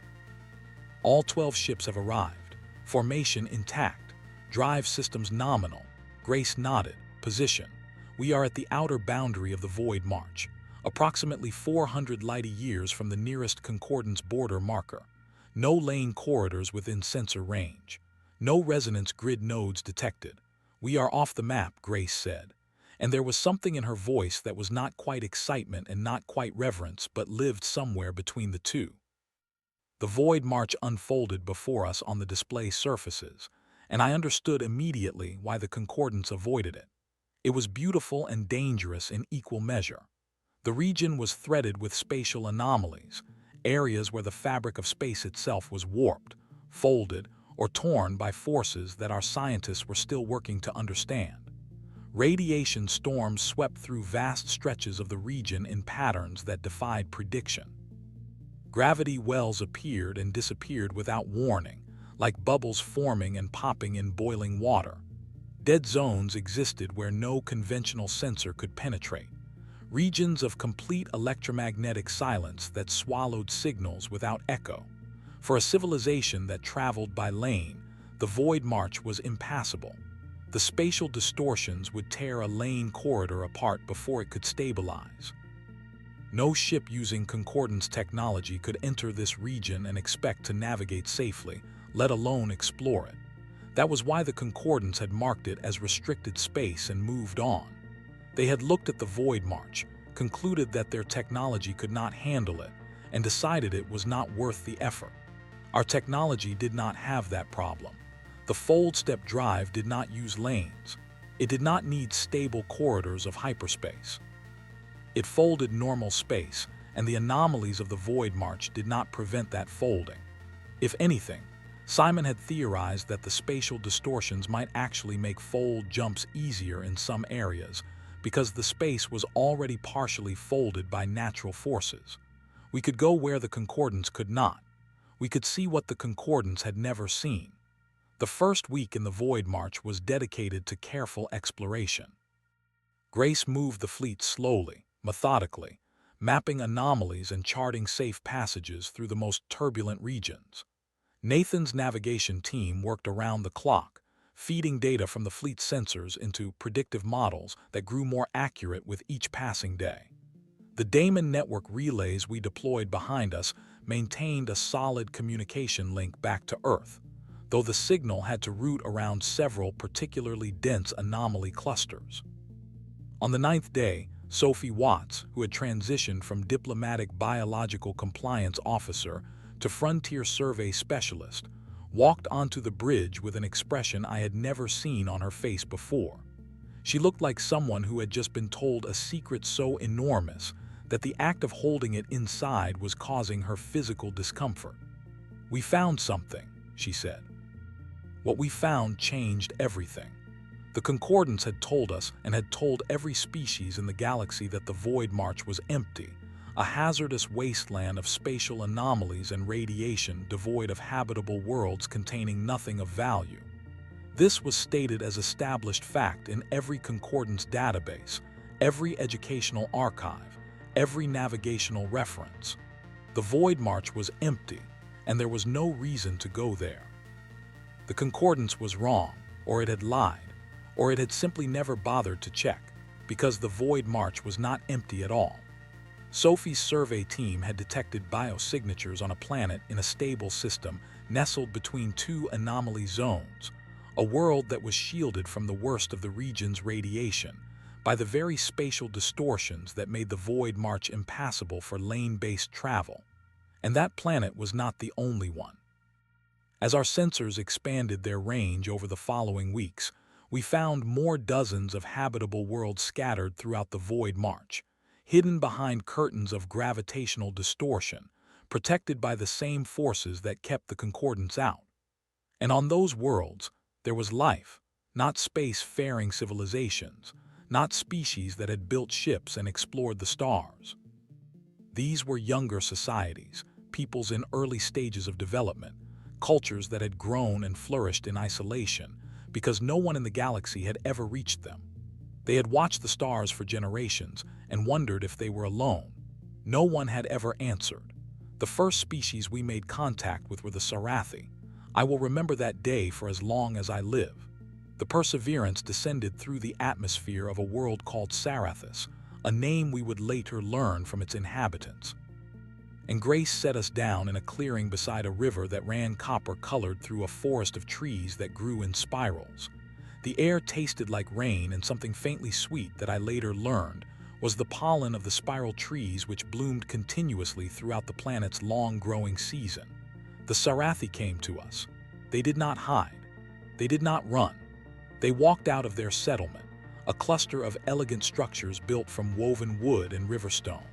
"All 12 ships have arrived. Formation intact. Drive systems nominal." Grace nodded. "Position. We are at the outer boundary of the Void March. approximately 400 light-years from the nearest concordance border marker. No lane corridors within sensor range. No resonance grid nodes detected. "We are off the map," Grace said. And there was something in her voice that was not quite excitement and not quite reverence, but lived somewhere between the two. The Void March unfolded before us on the display surfaces, and I understood immediately why the concordance avoided it. It was beautiful and dangerous in equal measure. The region was threaded with spatial anomalies, areas where the fabric of space itself was warped, folded, or torn by forces that our scientists were still working to understand. Radiation storms swept through vast stretches of the region in patterns that defied prediction. Gravity wells appeared and disappeared without warning, like bubbles forming and popping in boiling water. Dead zones existed where no conventional sensor could penetrate. Regions of complete electromagnetic silence that swallowed signals without echo. For a civilization that traveled by lane, the Void March was impassable. The spatial distortions would tear a lane corridor apart before it could stabilize. No ship using concordance technology could enter this region and expect to navigate safely, let alone explore it. That was why the concordance had marked it as restricted space and moved on. They had looked at the Void March, concluded that their technology could not handle it, and decided it was not worth the effort. Our technology did not have that problem. The fold-step drive did not use lanes. It did not need stable corridors of hyperspace. It folded normal space, and the anomalies of the Void March did not prevent that folding. If anything, Simon had theorized that the spatial distortions might actually make fold jumps easier in some areas, because the space was already partially folded by natural forces. We could go where the concordance could not. We could see what the concordance had never seen. The first week in the Void March was dedicated to careful exploration. Grace moved the fleet slowly, methodically, mapping anomalies and charting safe passages through the most turbulent regions. Nathan's navigation team worked around the clock, feeding data from the fleet sensors into predictive models that grew more accurate with each passing day. The Damon network relays we deployed behind us maintained a solid communication link back to Earth, though the signal had to route around several particularly dense anomaly clusters. On the 9th day, Sophie Watts, who had transitioned from diplomatic biological compliance officer to frontier survey specialist, walked onto the bridge with an expression I had never seen on her face before. She looked like someone who had just been told a secret so enormous that the act of holding it inside was causing her physical discomfort. "We found something," she said. What we found changed everything. The concordance had told us and had told every species in the galaxy that the Void March was empty, a hazardous wasteland of spatial anomalies and radiation devoid of habitable worlds containing nothing of value. This was stated as established fact in every concordance database, every educational archive, every navigational reference. The Void March was empty, and there was no reason to go there. The concordance was wrong, or it had lied, or it had simply never bothered to check, because the Void March was not empty at all. Sophie's survey team had detected biosignatures on a planet in a stable system nestled between two anomaly zones, a world that was shielded from the worst of the region's radiation by the very spatial distortions that made the Void March impassable for lane-based travel. And that planet was not the only one. As our sensors expanded their range over the following weeks, we found more dozens of habitable worlds scattered throughout the Void March, hidden behind curtains of gravitational distortion, protected by the same forces that kept the concordance out. And on those worlds, there was life, not space-faring civilizations, not species that had built ships and explored the stars. These were younger societies, peoples in early stages of development, cultures that had grown and flourished in isolation because no one in the galaxy had ever reached them. They had watched the stars for generations and wondered if they were alone. No one had ever answered. The first species we made contact with were the Sarathi. I will remember that day for as long as I live. The Perseverance descended through the atmosphere of a world called Sarathis, a name we would later learn from its inhabitants. And Grace set us down in a clearing beside a river that ran copper-colored through a forest of trees that grew in spirals. The air tasted like rain, and something faintly sweet that I later learned was the pollen of the spiral trees which bloomed continuously throughout the planet's long growing season. The Sarathi came to us. They did not hide. They did not run. They walked out of their settlement, a cluster of elegant structures built from woven wood and river stone.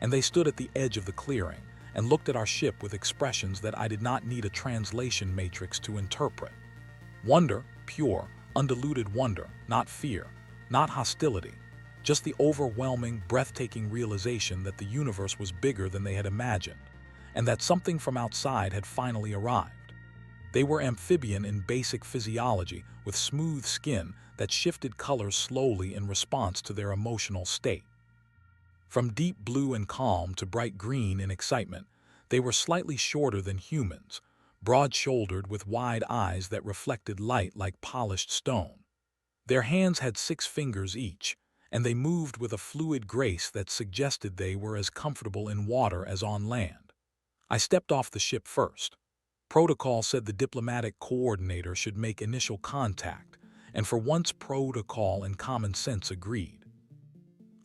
And they stood at the edge of the clearing and looked at our ship with expressions that I did not need a translation matrix to interpret. Wonder, pure, undiluted wonder, not fear, not hostility, just the overwhelming, breathtaking realization that the universe was bigger than they had imagined, and that something from outside had finally arrived. They were amphibian in basic physiology, with smooth skin that shifted colors slowly in response to their emotional state. From deep blue and calm to bright green in excitement, they were slightly shorter than humans, broad-shouldered with wide eyes that reflected light like polished stone. Their hands had 6 fingers each, and they moved with a fluid grace that suggested they were as comfortable in water as on land. I stepped off the ship first. Protocol said the diplomatic coordinator should make initial contact, and for once protocol and common sense agreed.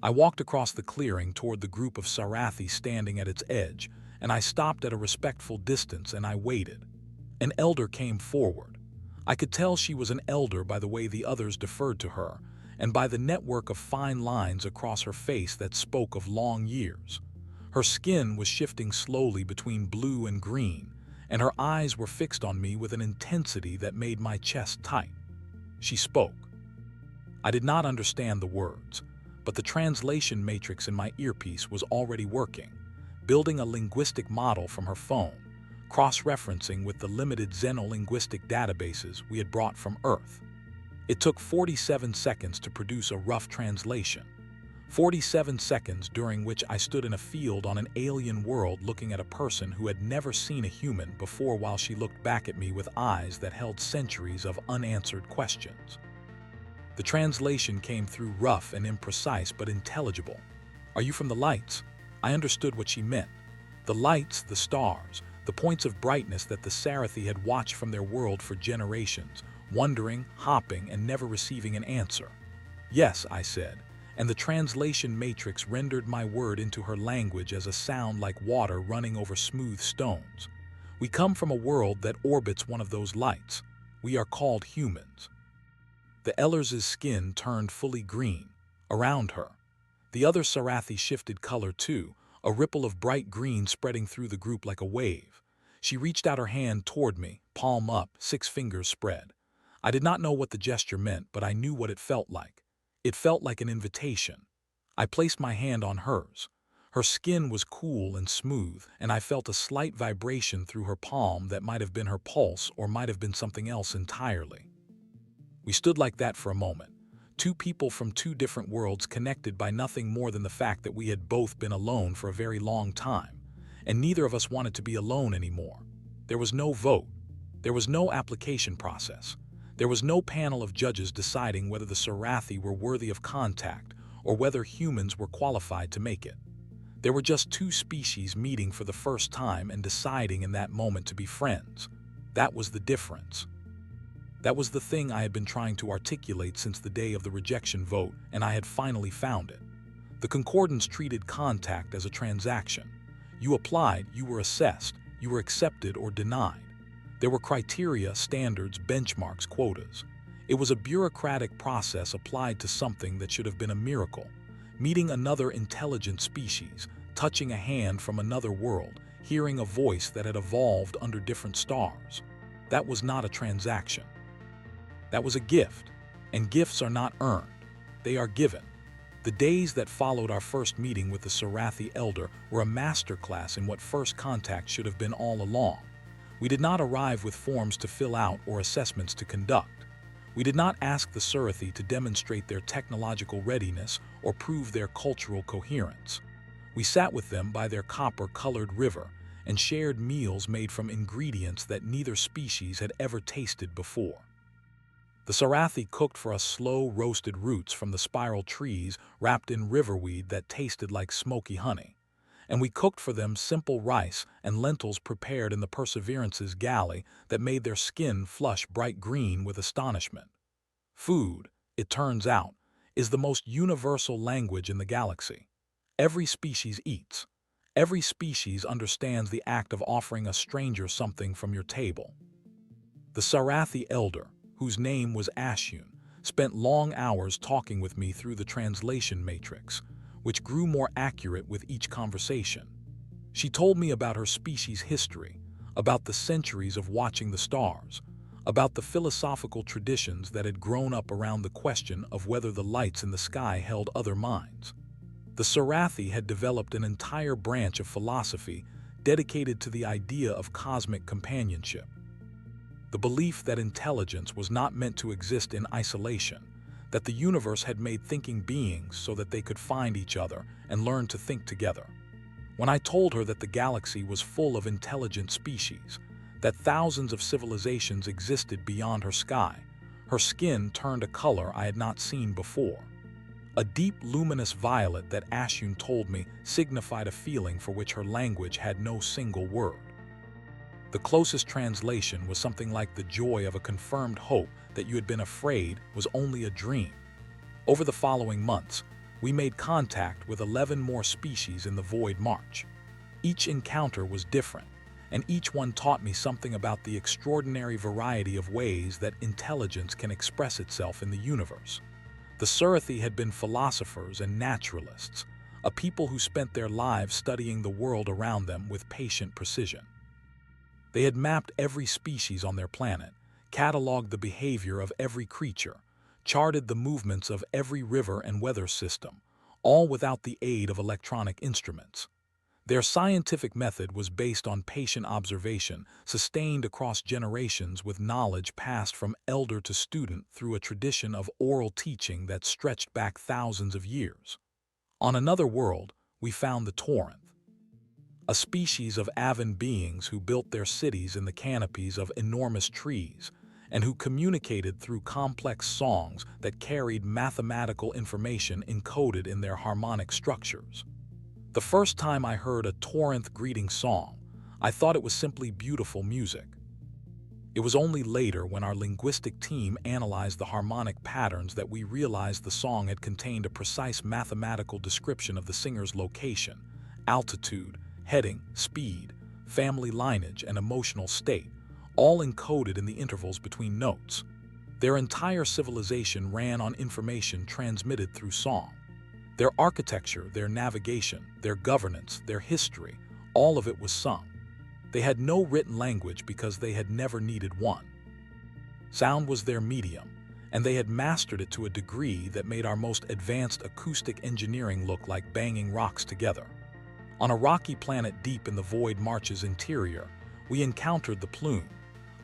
I walked across the clearing toward the group of Sarathi standing at its edge, and I stopped at a respectful distance and I waited. An elder came forward. I could tell she was an elder by the way the others deferred to her, and by the network of fine lines across her face that spoke of long years. Her skin was shifting slowly between blue and green, and her eyes were fixed on me with an intensity that made my chest tight. She spoke. I did not understand the words, but the translation matrix in my earpiece was already working, building a linguistic model from her phone, cross-referencing with the limited xenolinguistic databases we had brought from Earth. It took 47 seconds to produce a rough translation. 47 seconds during which I stood in a field on an alien world looking at a person who had never seen a human before while she looked back at me with eyes that held centuries of unanswered questions. The translation came through rough and imprecise but intelligible. "Are you from the lights?" I understood what she meant. The lights, the stars, the points of brightness that the Sarathi had watched from their world for generations, wondering, hopping, and never receiving an answer. "Yes," I said, and the translation matrix rendered my word into her language as a sound like water running over smooth stones. "We come from a world that orbits one of those lights. We are called humans." The Ellers's skin turned fully green, around her. The other Sarathi shifted color too, a ripple of bright green spreading through the group like a wave. She reached out her hand toward me, palm up, 6 fingers spread. I did not know what the gesture meant, but I knew what it felt like. It felt like an invitation. I placed my hand on hers. Her skin was cool and smooth, and I felt a slight vibration through her palm that might have been her pulse or might have been something else entirely. We stood like that for a moment, 2 people from 2 different worlds connected by nothing more than the fact that we had both been alone for a very long time, and neither of us wanted to be alone anymore. There was no vote. There was no application process. There was no panel of judges deciding whether the Sarathi were worthy of contact or whether humans were qualified to make it. There were just 2 species meeting for the first time and deciding in that moment to be friends. That was the difference. That was the thing I had been trying to articulate since the day of the rejection vote, and I had finally found it. The concordance treated contact as a transaction. You applied, you were assessed, you were accepted or denied. There were criteria, standards, benchmarks, quotas. It was a bureaucratic process applied to something that should have been a miracle. Meeting another intelligent species, touching a hand from another world, hearing a voice that had evolved under different stars. That was not a transaction. That was a gift, and gifts are not earned, they are given. The days that followed our first meeting with the Sarathi elder were a masterclass in what first contact should have been all along. We did not arrive with forms to fill out or assessments to conduct. We did not ask the Sarathi to demonstrate their technological readiness or prove their cultural coherence. We sat with them by their copper-colored river and shared meals made from ingredients that neither species had ever tasted before. The Sarathi cooked for us slow-roasted roots from the spiral trees wrapped in riverweed that tasted like smoky honey. And we cooked for them simple rice and lentils prepared in the Perseverance's galley that made their skin flush bright green with astonishment. Food, it turns out, is the most universal language in the galaxy. Every species eats. Every species understands the act of offering a stranger something from your table. The Sarathi elder, whose name was Ashun, spent long hours talking with me through the translation matrix, which grew more accurate with each conversation. She told me about her species' history, about the centuries of watching the stars, about the philosophical traditions that had grown up around the question of whether the lights in the sky held other minds. The Sarathi had developed an entire branch of philosophy dedicated to the idea of cosmic companionship. The belief that intelligence was not meant to exist in isolation, that the universe had made thinking beings so that they could find each other and learn to think together. When I told her that the galaxy was full of intelligent species, that thousands of civilizations existed beyond her sky, her skin turned a color I had not seen before. A deep luminous violet that Ashun told me signified a feeling for which her language had no single word. The closest translation was something like the joy of a confirmed hope that you had been afraid was only a dream. Over the following months, we made contact with 11 more species in the Void March. Each encounter was different, and each one taught me something about the extraordinary variety of ways that intelligence can express itself in the universe. The Sarathi had been philosophers and naturalists, a people who spent their lives studying the world around them with patient precision. They had mapped every species on their planet, cataloged the behavior of every creature, charted the movements of every river and weather system, all without the aid of electronic instruments. Their scientific method was based on patient observation, sustained across generations with knowledge passed from elder to student through a tradition of oral teaching that stretched back thousands of years. On another world, we found the Torrent, a species of aven beings who built their cities in the canopies of enormous trees and who communicated through complex songs that carried mathematical information encoded in their harmonic structures. The first time I heard a Torrent greeting song, I thought it was simply beautiful music. It was only later when our linguistic team analyzed the harmonic patterns that we realized the song had contained a precise mathematical description of the singer's location, altitude, heading, speed, family lineage, and emotional state, all encoded in the intervals between notes. Their entire civilization ran on information transmitted through song. Their architecture, their navigation, their governance, their history, all of it was sung. They had no written language because they had never needed one. Sound was their medium, and they had mastered it to a degree that made our most advanced acoustic engineering look like banging rocks together. On a rocky planet deep in the Void March's interior, we encountered the Plume,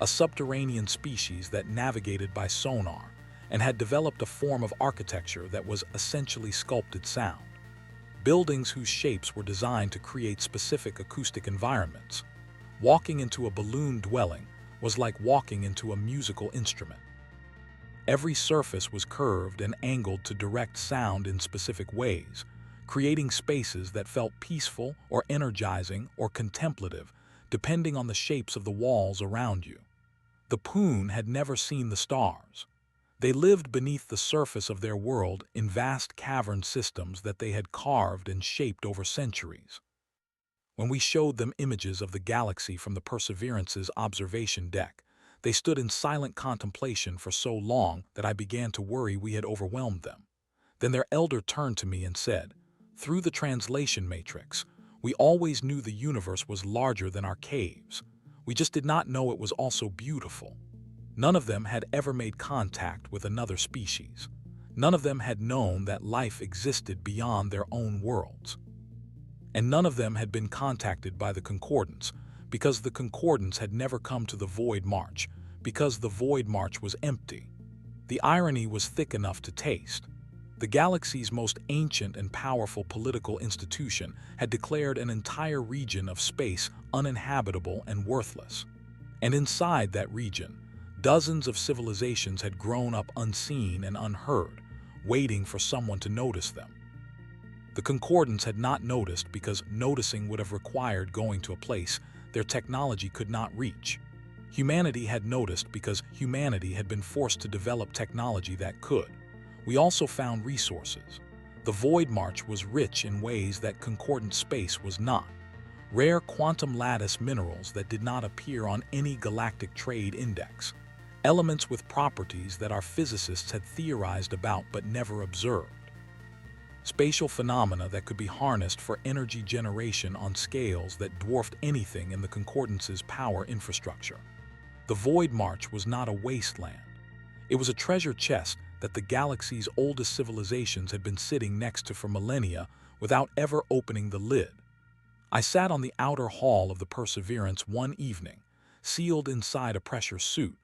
a subterranean species that navigated by sonar and had developed a form of architecture that was essentially sculpted sound. Buildings whose shapes were designed to create specific acoustic environments. Walking into a balloon dwelling was like walking into a musical instrument. Every surface was curved and angled to direct sound in specific ways, creating spaces that felt peaceful or energizing or contemplative, depending on the shapes of the walls around you. The Poon had never seen the stars. They lived beneath the surface of their world in vast cavern systems that they had carved and shaped over centuries. When we showed them images of the galaxy from the Perseverance's observation deck, they stood in silent contemplation for so long that I began to worry we had overwhelmed them. Then their elder turned to me and said, "Through the translation matrix, we always knew the universe was larger than our caves. We just did not know it was also beautiful." None of them had ever made contact with another species. None of them had known that life existed beyond their own worlds. And none of them had been contacted by the Concordance, because the Concordance had never come to the Void March, because the Void March was empty. The irony was thick enough to taste. The galaxy's most ancient and powerful political institution had declared an entire region of space uninhabitable and worthless. And inside that region, Dozens of civilizations had grown up unseen and unheard, waiting for someone to notice them. The Concordants had not noticed because noticing would have required going to a place their technology could not reach. Humanity had noticed because humanity had been forced to develop technology that could. We also found resources. The Void March was rich in ways that concordant space was not. Rare quantum lattice minerals that did not appear on any galactic trade index. Elements with properties that our physicists had theorized about but never observed. Spatial phenomena that could be harnessed for energy generation on scales that dwarfed anything in the Concordance's power infrastructure. The Void March was not a wasteland. It was a treasure chest that the galaxy's oldest civilizations had been sitting next to for millennia without ever opening the lid. I sat on the outer hull of the Perseverance one evening, sealed inside a pressure suit,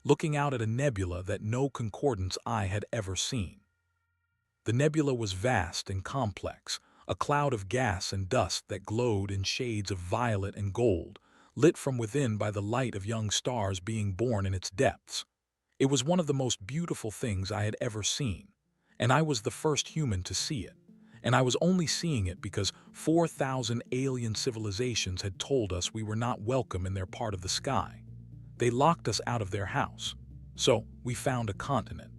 looking out at a nebula that no Concordance eye had ever seen. The nebula was vast and complex, a cloud of gas and dust that glowed in shades of violet and gold, lit from within by the light of young stars being born in its depths. It was one of the most beautiful things I had ever seen, and I was the first human to see it. And I was only seeing it because 4,000 alien civilizations had told us we were not welcome in their part of the sky. They locked us out of their house. So we found a continent.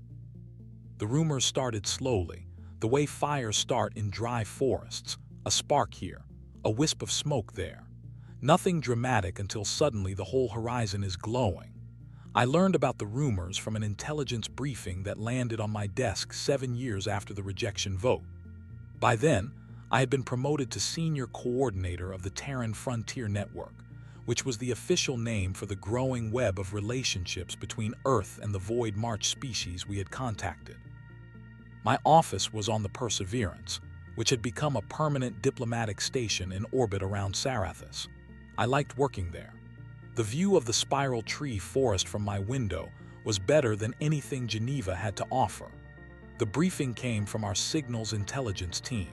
The rumors started slowly, the way fires start in dry forests, a spark here, a wisp of smoke there. Nothing dramatic until suddenly the whole horizon is glowing. I learned about the rumors from an intelligence briefing that landed on my desk 7 years after the rejection vote. By then, I had been promoted to senior coordinator of the Terran Frontier Network, which was the official name for the growing web of relationships between Earth and the Void March species we had contacted. My office was on the Perseverance, which had become a permanent diplomatic station in orbit around Sarathis. I liked working there. The view of the spiral tree forest from my window was better than anything Geneva had to offer. The briefing came from our signals intelligence team,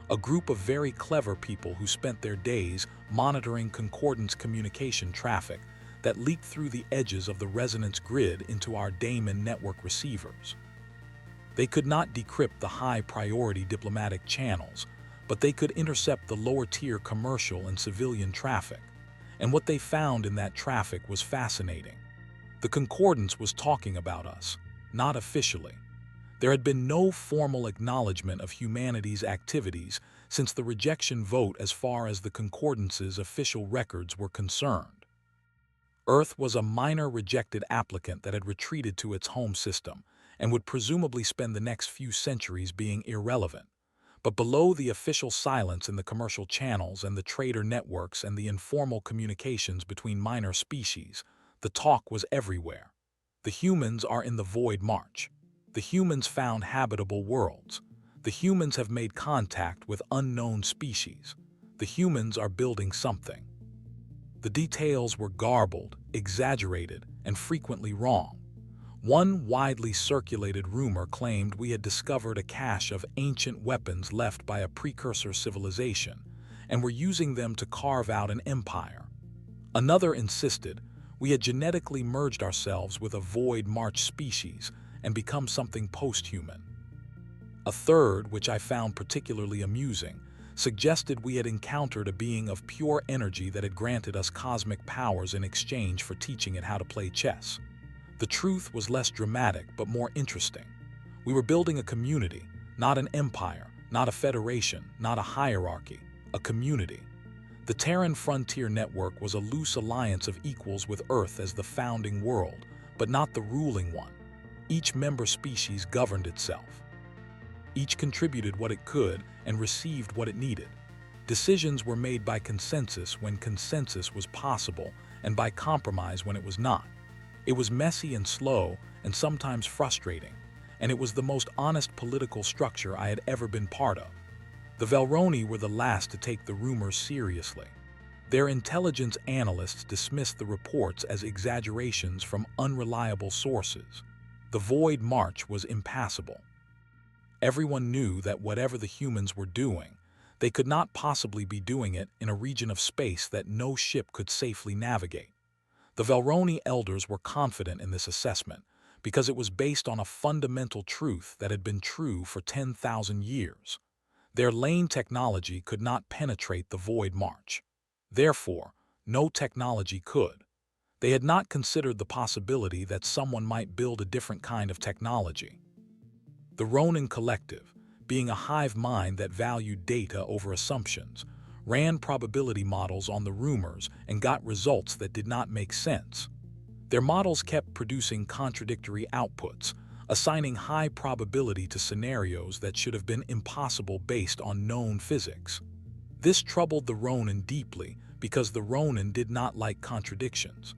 a group of very clever people who spent their days monitoring Concordance communication traffic that leaked through the edges of the resonance grid into our Damon network receivers. They could not decrypt the high-priority diplomatic channels, but they could intercept the lower-tier commercial and civilian traffic. And what they found in that traffic was fascinating. The Concordance was talking about us, not officially. There had been no formal acknowledgement of humanity's activities since the rejection vote as far as the Concordance's official records were concerned. Earth was a minor rejected applicant that had retreated to its home system and would presumably spend the next few centuries being irrelevant. But below the official silence in the commercial channels and the trader networks and the informal communications between minor species, the talk was everywhere. The humans are in the Void March. The humans found habitable worlds. The humans have made contact with unknown species. The humans are building something. The details were garbled, exaggerated, and frequently wrong. One widely circulated rumor claimed we had discovered a cache of ancient weapons left by a precursor civilization, and were using them to carve out an empire. Another insisted we had genetically merged ourselves with a Void March species and become something post-human. A third, which I found particularly amusing, suggested we had encountered a being of pure energy that had granted us cosmic powers in exchange for teaching it how to play chess. The truth was less dramatic but more interesting. We were building a community, not an empire, not a federation, not a hierarchy, a community. The Terran Frontier Network was a loose alliance of equals with Earth as the founding world, but not the ruling one. Each member species governed itself. Each contributed what it could and received what it needed. Decisions were made by consensus when consensus was possible and by compromise when it was not. It was messy and slow and sometimes frustrating, and it was the most honest political structure I had ever been part of. The Velroni were the last to take the rumors seriously. Their intelligence analysts dismissed the reports as exaggerations from unreliable sources. The Void March was impassable. Everyone knew that whatever the humans were doing, they could not possibly be doing it in a region of space that no ship could safely navigate. The Velroni elders were confident in this assessment because it was based on a fundamental truth that had been true for 10,000 years. Their lane technology could not penetrate the void march. Therefore, no technology could. They had not considered the possibility that someone might build a different kind of technology. The Ronin Collective, being a hive mind that valued data over assumptions, ran probability models on the rumors and got results that did not make sense. Their models kept producing contradictory outputs, assigning high probability to scenarios that should have been impossible based on known physics. This troubled the Ronin deeply because the Ronin did not like contradictions.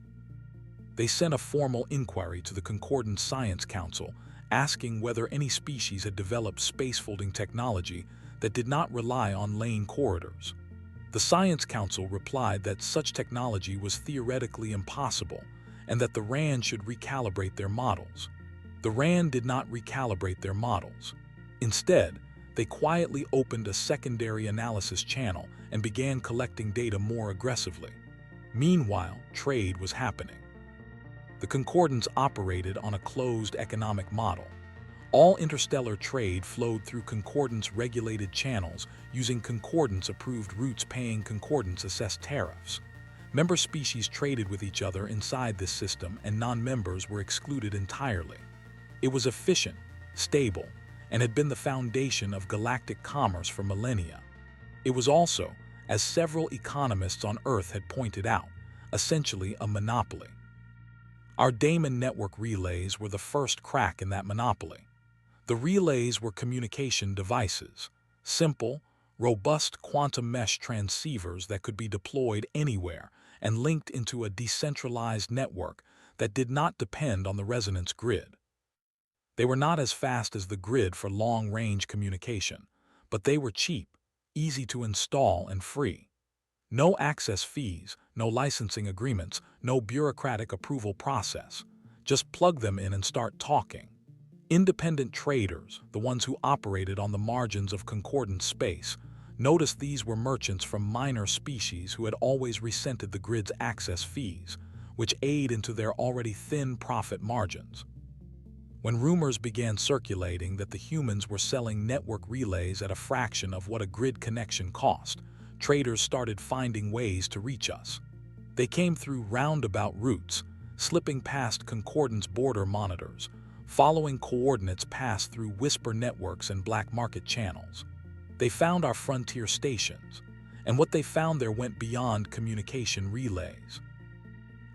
They sent a formal inquiry to the Concordance Science Council, asking whether any species had developed spacefolding technology that did not rely on lane corridors. The Science Council replied that such technology was theoretically impossible and that the RAND should recalibrate their models. The RAND did not recalibrate their models. Instead, they quietly opened a secondary analysis channel and began collecting data more aggressively. Meanwhile, trade was happening. The Concordance operated on a closed economic model. All interstellar trade flowed through Concordance-regulated channels using Concordance-approved routes paying Concordance-assessed tariffs. Member species traded with each other inside this system and non-members were excluded entirely. It was efficient, stable, and had been the foundation of galactic commerce for millennia. It was also, as several economists on Earth had pointed out, essentially a monopoly. Our daemon network relays were the first crack in that monopoly. The relays were communication devices, simple, robust quantum mesh transceivers that could be deployed anywhere and linked into a decentralized network that did not depend on the resonance grid. They were not as fast as the grid for long-range communication, but they were cheap, easy to install, and free. No access fees, no licensing agreements, no bureaucratic approval process. Just plug them in and start talking. Independent traders, the ones who operated on the margins of concordant space, noticed these were merchants from minor species who had always resented the grid's access fees, which ate into their already thin profit margins. When rumors began circulating that the humans were selling network relays at a fraction of what a grid connection cost, traders started finding ways to reach us. They came through roundabout routes, slipping past concordance border monitors, following coordinates passed through whisper networks and black market channels. They found our frontier stations, and what they found there went beyond communication relays.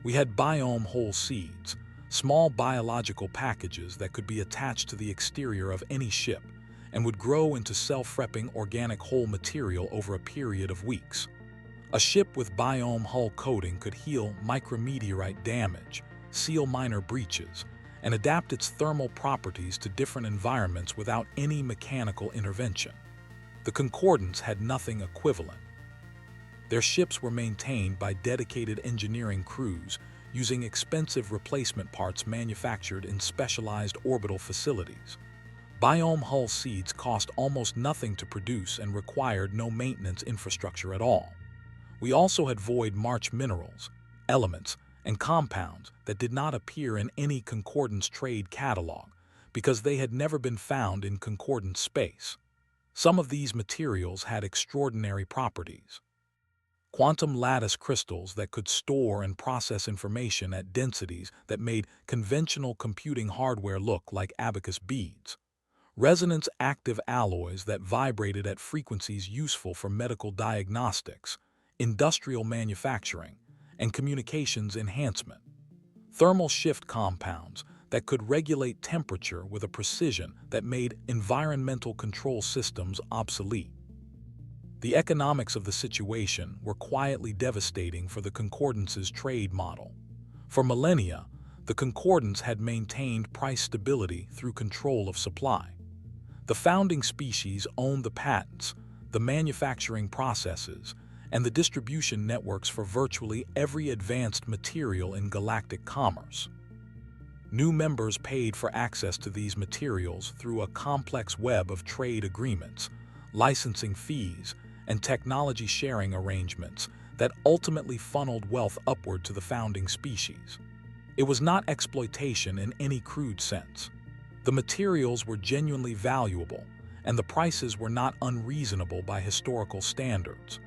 We had biome whole seeds, small biological packages that could be attached to the exterior of any ship and would grow into self-repping organic whole material over a period of weeks. A ship with biome hull coating could heal micrometeorite damage, seal minor breaches, and adapt its thermal properties to different environments without any mechanical intervention. The Concordance had nothing equivalent. Their ships were maintained by dedicated engineering crews using expensive replacement parts manufactured in specialized orbital facilities. Biome hull seeds cost almost nothing to produce and required no maintenance infrastructure at all. We also had void march minerals, elements, and compounds that did not appear in any concordance trade catalog because they had never been found in concordance space. Some of these materials had extraordinary properties. Quantum lattice crystals that could store and process information at densities that made conventional computing hardware look like abacus beads. Resonance active alloys that vibrated at frequencies useful for medical diagnostics, industrial manufacturing, and communications enhancement. Thermal shift compounds that could regulate temperature with a precision that made environmental control systems obsolete. The economics of the situation were quietly devastating for the Concordance's trade model. For millennia, the Concordance had maintained price stability through control of supply. The founding species owned the patents, the manufacturing processes, and the distribution networks for virtually every advanced material in galactic commerce. New members paid for access to these materials through a complex web of trade agreements, licensing fees, and technology sharing arrangements that ultimately funneled wealth upward to the founding species. It was not exploitation in any crude sense. The materials were genuinely valuable, and the prices were not unreasonable by historical standards.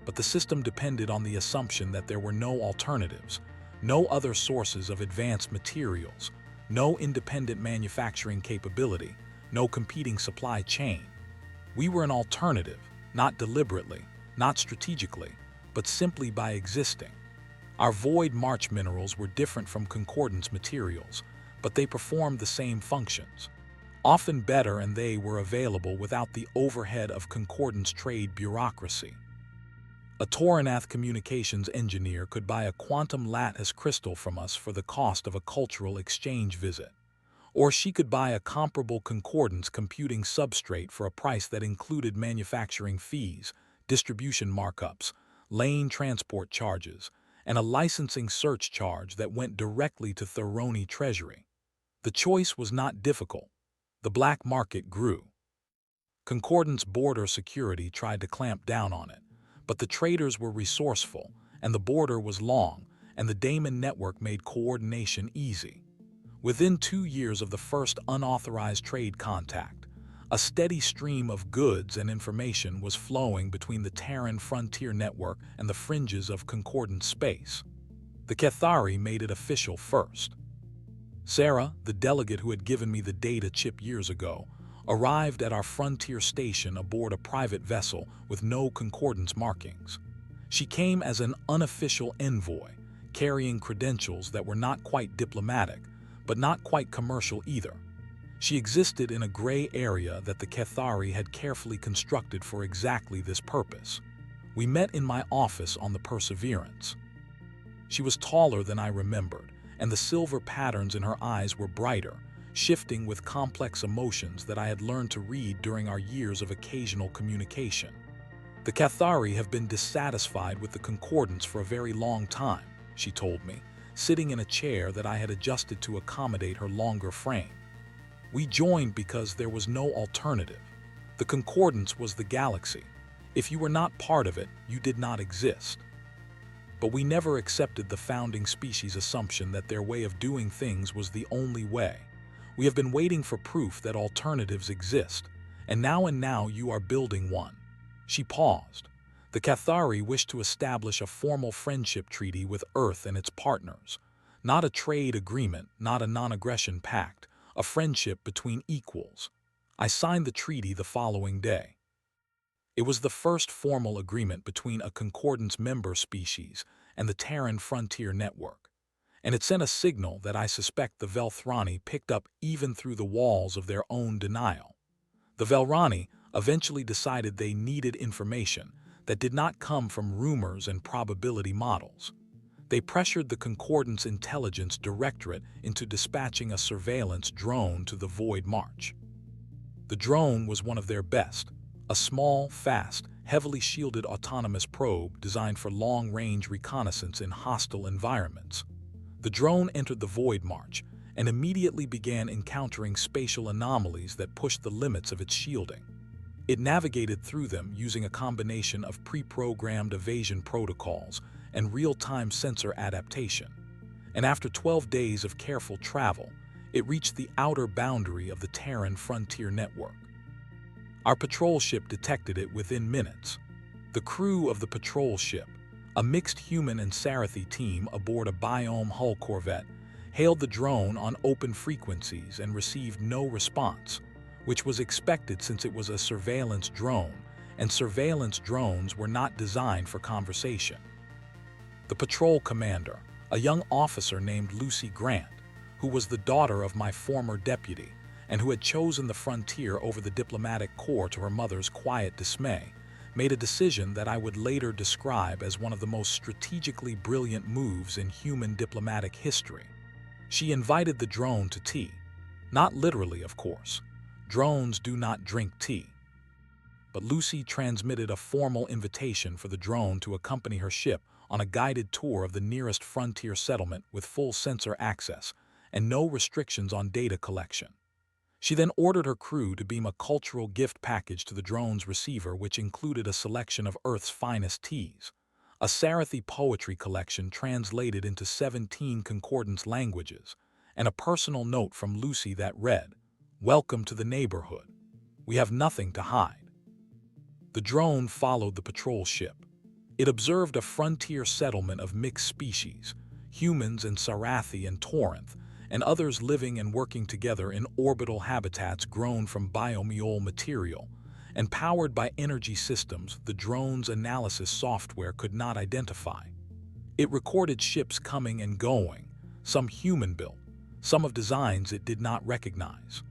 But the system depended on the assumption that there were no alternatives, no other sources of advanced materials, no independent manufacturing capability, no competing supply chain. We were an alternative, not deliberately, not strategically, but simply by existing. Our void march minerals were different from concordance materials, but they performed the same functions. Often better, and they were available without the overhead of concordance trade bureaucracy. A Toranath communications engineer could buy a quantum lattice crystal from us for the cost of a cultural exchange visit. Or she could buy a comparable concordance computing substrate for a price that included manufacturing fees, distribution markups, lane transport charges, and a licensing search charge that went directly to Thoroni Treasury. The choice was not difficult. The black market grew. Concordance border security tried to clamp down on it, but the traders were resourceful, and the border was long, and the Damon network made coordination easy. Within 2 years of the first unauthorized trade contact, a steady stream of goods and information was flowing between the Terran frontier network and the fringes of concordance space. The Cathari made it official first. Sarah, the delegate who had given me the data chip years ago, arrived at our frontier station aboard a private vessel with no concordance markings. She came as an unofficial envoy, carrying credentials that were not quite diplomatic, but not quite commercial either. She existed in a gray area that the Cathari had carefully constructed for exactly this purpose. We met in my office on the Perseverance. She was taller than I remembered, and the silver patterns in her eyes were brighter, shifting with complex emotions that I had learned to read during our years of occasional communication. The Cathari have been dissatisfied with the concordance for a very long time, she told me, sitting in a chair that I had adjusted to accommodate her longer frame. We joined because there was no alternative. The concordance was the galaxy. If you were not part of it, you did not exist. But we never accepted the founding species' assumption that their way of doing things was the only way. We have been waiting for proof that alternatives exist, and now you are building one. She paused. The Cathari wished to establish a formal friendship treaty with Earth and its partners. Not a trade agreement, not a non-aggression pact, a friendship between equals. I signed the treaty the following day. It was the first formal agreement between a concordance member species and the Terran frontier network, and it sent a signal that I suspect the Velthrani picked up even through the walls of their own denial. The Velrani eventually decided they needed information that did not come from rumors and probability models. They pressured the Concordance Intelligence Directorate into dispatching a surveillance drone to the Void March. The drone was one of their best, a small, fast, heavily shielded autonomous probe designed for long-range reconnaissance in hostile environments. The drone entered the Void March and immediately began encountering spatial anomalies that pushed the limits of its shielding. It navigated through them using a combination of pre-programmed evasion protocols and real-time sensor adaptation. And after 12 days of careful travel, it reached the outer boundary of the Terran frontier network. Our patrol ship detected it within minutes. The crew of the patrol ship, a mixed human and Sarathi team aboard a biome hull corvette, hailed the drone on open frequencies and received no response, which was expected since it was a surveillance drone, and surveillance drones were not designed for conversation. The patrol commander, a young officer named Lucy Grant, who was the daughter of my former deputy, and who had chosen the frontier over the diplomatic corps to her mother's quiet dismay, made a decision that I would later describe as one of the most strategically brilliant moves in human diplomatic history. She invited the drone to tea. Not literally, of course. Drones do not drink tea. But Lucy transmitted a formal invitation for the drone to accompany her ship on a guided tour of the nearest frontier settlement with full sensor access and no restrictions on data collection. She then ordered her crew to beam a cultural gift package to the drone's receiver, which included a selection of Earth's finest teas, a Sarathi poetry collection translated into 17 concordance languages, and a personal note from Lucy that read, "Welcome to the neighborhood. We have nothing to hide." The drone followed the patrol ship. It observed a frontier settlement of mixed species, humans in Sarathi and Torinth, and others living and working together in orbital habitats grown from biomiol material, and powered by energy systems the drone's analysis software could not identify. It recorded ships coming and going, some human-built, some of designs it did not recognize.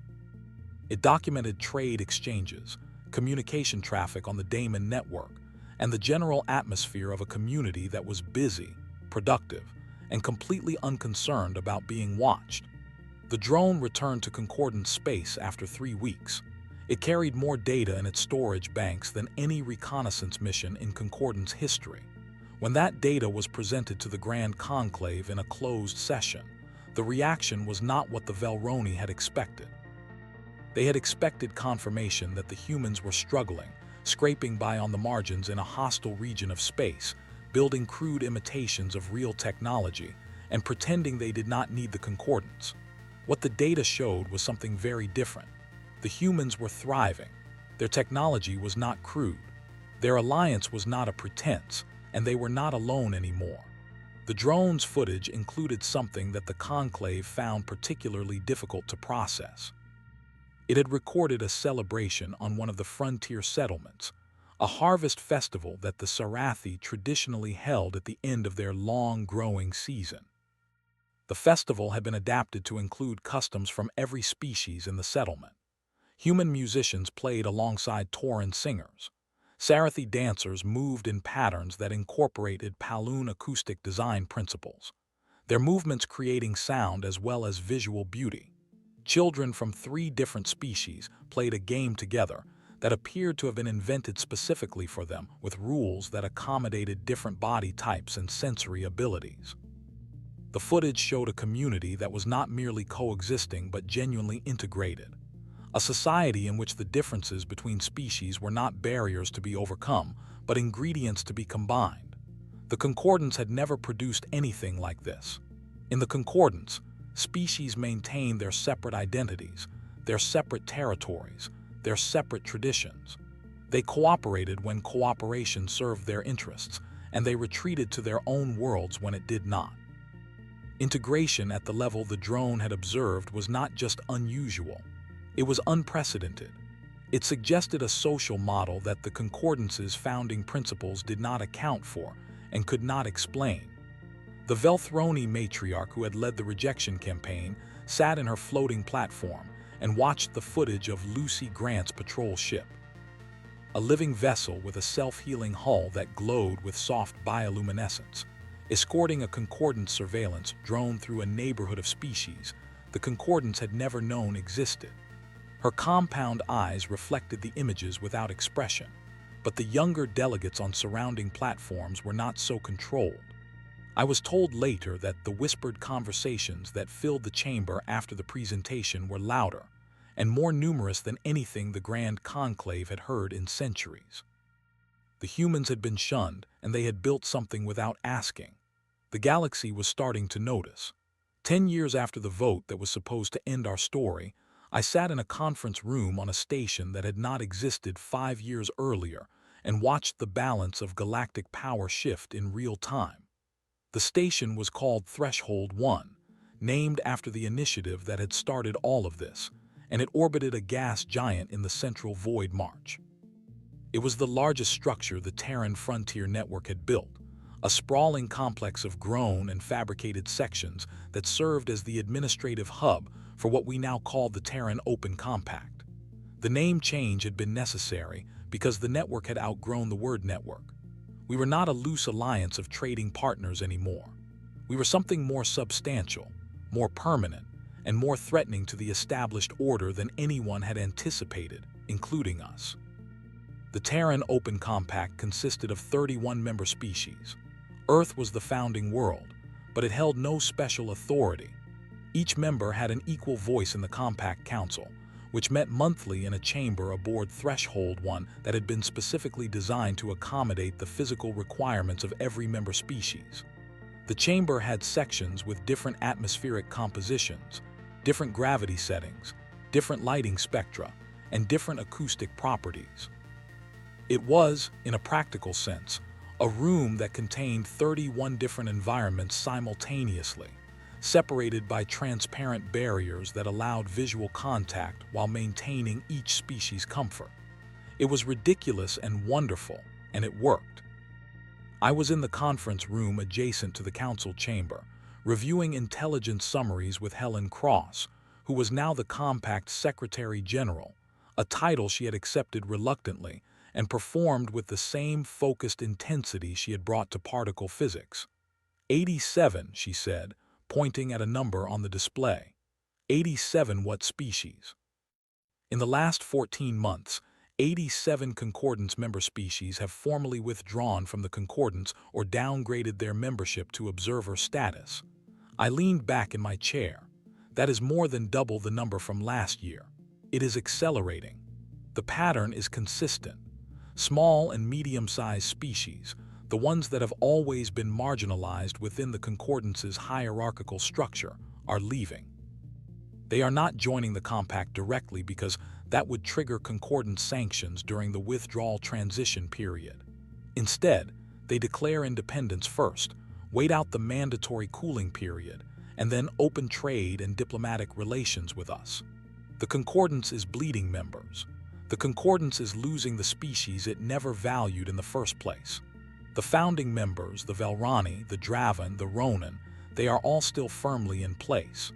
It documented trade exchanges, communication traffic on the Damon network, and the general atmosphere of a community that was busy, productive, and completely unconcerned about being watched. The drone returned to Concordance space after 3 weeks. It carried more data in its storage banks than any reconnaissance mission in Concordance history. When that data was presented to the Grand Conclave in a closed session, the reaction was not what the Velroni had expected. They had expected confirmation that the humans were struggling, scraping by on the margins in a hostile region of space, building crude imitations of real technology, and pretending they did not need the concordance. What the data showed was something very different. The humans were thriving. Their technology was not crude. Their alliance was not a pretense, and they were not alone anymore. The drone's footage included something that the Conclave found particularly difficult to process. It had recorded a celebration on one of the frontier settlements, a harvest festival that the Sarathi traditionally held at the end of their long growing season. The festival had been adapted to include customs from every species in the settlement. Human musicians played alongside Tauran singers. Sarathi dancers moved in patterns that incorporated Paloon acoustic design principles, their movements creating sound as well as visual beauty. Children from 3 different species played a game together that appeared to have been invented specifically for them, with rules that accommodated different body types and sensory abilities. The footage showed a community that was not merely coexisting but genuinely integrated, a society in which the differences between species were not barriers to be overcome, but ingredients to be combined. The Concordance had never produced anything like this. In the Concordance, species maintained their separate identities, their separate territories, their separate traditions. They cooperated when cooperation served their interests, and they retreated to their own worlds when it did not. Integration at the level the drone had observed was not just unusual, it was unprecedented. It suggested a social model that the Concordance's founding principles did not account for and could not explain. The Velthroni matriarch who had led the rejection campaign sat in her floating platform and watched the footage of Lucy Grant's patrol ship, a living vessel with a self-healing hull that glowed with soft bioluminescence, escorting a Concordance surveillance drone through a neighborhood of species the Concordance had never known existed. Her compound eyes reflected the images without expression, but the younger delegates on surrounding platforms were not so controlled. I was told later that the whispered conversations that filled the chamber after the presentation were louder and more numerous than anything the Grand Conclave had heard in centuries. The humans had been shunned, and they had built something without asking. The galaxy was starting to notice. 10 years after the vote that was supposed to end our story, I sat in a conference room on a station that had not existed 5 years earlier and watched the balance of galactic power shift in real time. The station was called Threshold 1, named after the initiative that had started all of this, and it orbited a gas giant in the central void march. It was the largest structure the Terran Frontier Network had built, a sprawling complex of grown and fabricated sections that served as the administrative hub for what we now call the Terran Open Compact. The name change had been necessary because the network had outgrown the word network. We were not a loose alliance of trading partners anymore. We were something more substantial, more permanent, and more threatening to the established order than anyone had anticipated, including us. The Terran Open Compact consisted of 31 member species. Earth was the founding world, but it held no special authority. Each member had an equal voice in the Compact Council, which met monthly in a chamber aboard Threshold 1 that had been specifically designed to accommodate the physical requirements of every member species. The chamber had sections with different atmospheric compositions, different gravity settings, different lighting spectra, and different acoustic properties. It was, in a practical sense, a room that contained 31 different environments simultaneously, separated by transparent barriers that allowed visual contact while maintaining each species' comfort. It was ridiculous and wonderful, and it worked. I was in the conference room adjacent to the council chamber, reviewing intelligence summaries with Helen Cross, who was now the Compact Secretary General, a title she had accepted reluctantly and performed with the same focused intensity she had brought to particle physics. 87, she said, pointing at a number on the display. 87 what species? In the last 14 months, 87 concordance member species have formally withdrawn from the concordance or downgraded their membership to observer status. I leaned back in my chair. That is more than double the number from last year. It is accelerating. The pattern is consistent. Small and medium-sized species, the ones that have always been marginalized within the concordance's hierarchical structure, are leaving. They are not joining the compact directly because that would trigger concordance sanctions during the withdrawal transition period. Instead, they declare independence first, wait out the mandatory cooling period, and then open trade and diplomatic relations with us. The concordance is bleeding members. The concordance is losing the species it never valued in the first place. The founding members, the Velrani, the Dravan, the Ronin, they are all still firmly in place.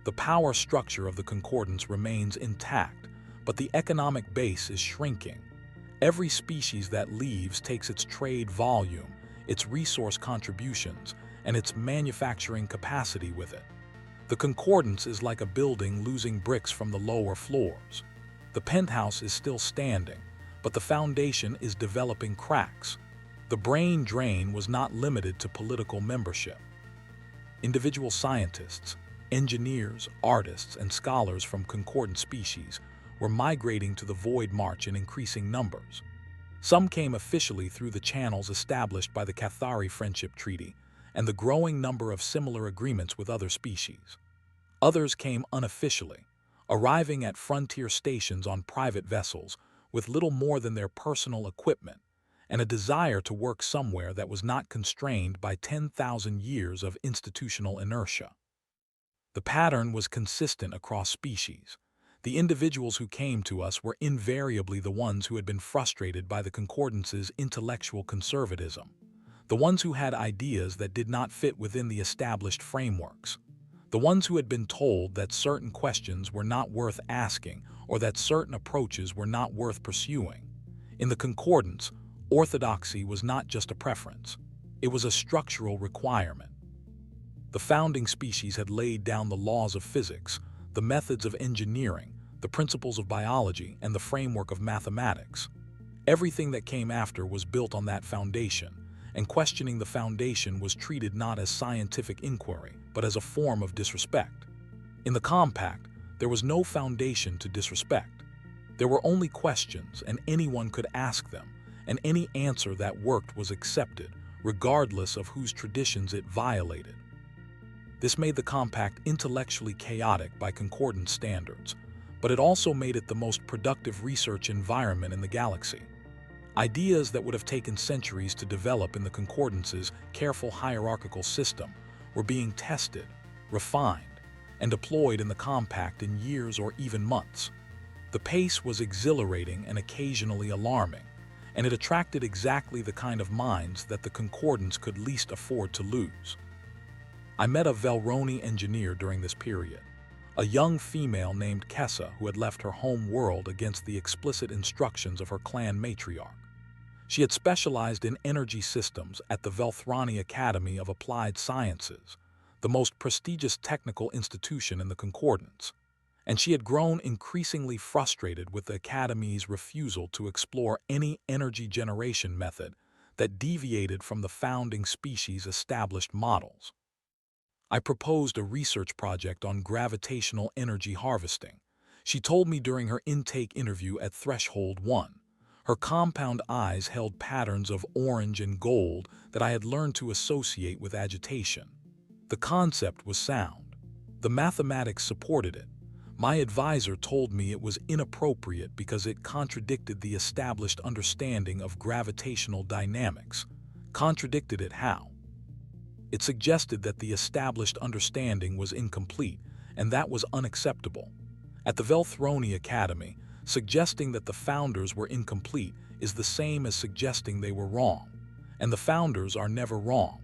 The power structure of the concordance remains intact, but the economic base is shrinking. Every species that leaves takes its trade volume, its resource contributions, and its manufacturing capacity with it. The concordance is like a building losing bricks from the lower floors. The penthouse is still standing, but the foundation is developing cracks. The brain drain was not limited to political membership. Individual scientists, engineers, artists, and scholars from concordant species were migrating to the Void March in increasing numbers. Some came officially through the channels established by the Cathari Friendship Treaty and the growing number of similar agreements with other species. Others came unofficially, arriving at frontier stations on private vessels with little more than their personal equipment and a desire to work somewhere that was not constrained by 10,000 years of institutional inertia. The pattern was consistent across species. The individuals who came to us were invariably the ones who had been frustrated by the concordance's intellectual conservatism, the ones who had ideas that did not fit within the established frameworks, the ones who had been told that certain questions were not worth asking or that certain approaches were not worth pursuing. In the concordance, orthodoxy was not just a preference. It was a structural requirement. The founding species had laid down the laws of physics, the methods of engineering, the principles of biology, and the framework of mathematics. Everything that came after was built on that foundation, and questioning the foundation was treated not as scientific inquiry, but as a form of disrespect. In the compact, there was no foundation to disrespect. There were only questions, and anyone could ask them, and any answer that worked was accepted, regardless of whose traditions it violated. This made the compact intellectually chaotic by concordance standards, but it also made it the most productive research environment in the galaxy. Ideas that would have taken centuries to develop in the concordance's careful hierarchical system were being tested, refined, and deployed in the compact in years or even months. The pace was exhilarating and occasionally alarming, and it attracted exactly the kind of minds that the concordance could least afford to lose. I met a Velroni engineer during this period, a young female named Kessa who had left her home world against the explicit instructions of her clan matriarch. She had specialized in energy systems at the Velthrani Academy of Applied Sciences, the most prestigious technical institution in the concordance, and she had grown increasingly frustrated with the Academy's refusal to explore any energy generation method that deviated from the founding species' established models. I proposed a research project on gravitational energy harvesting. She told me during her intake interview at Threshold 1. Her compound eyes held patterns of orange and gold that I had learned to associate with agitation. The concept was sound. The mathematics supported it. My advisor told me it was inappropriate because it contradicted the established understanding of gravitational dynamics. Contradicted it how? It suggested that the established understanding was incomplete, and that was unacceptable. At the Velthroni Academy, suggesting that the founders were incomplete is the same as suggesting they were wrong, and the founders are never wrong.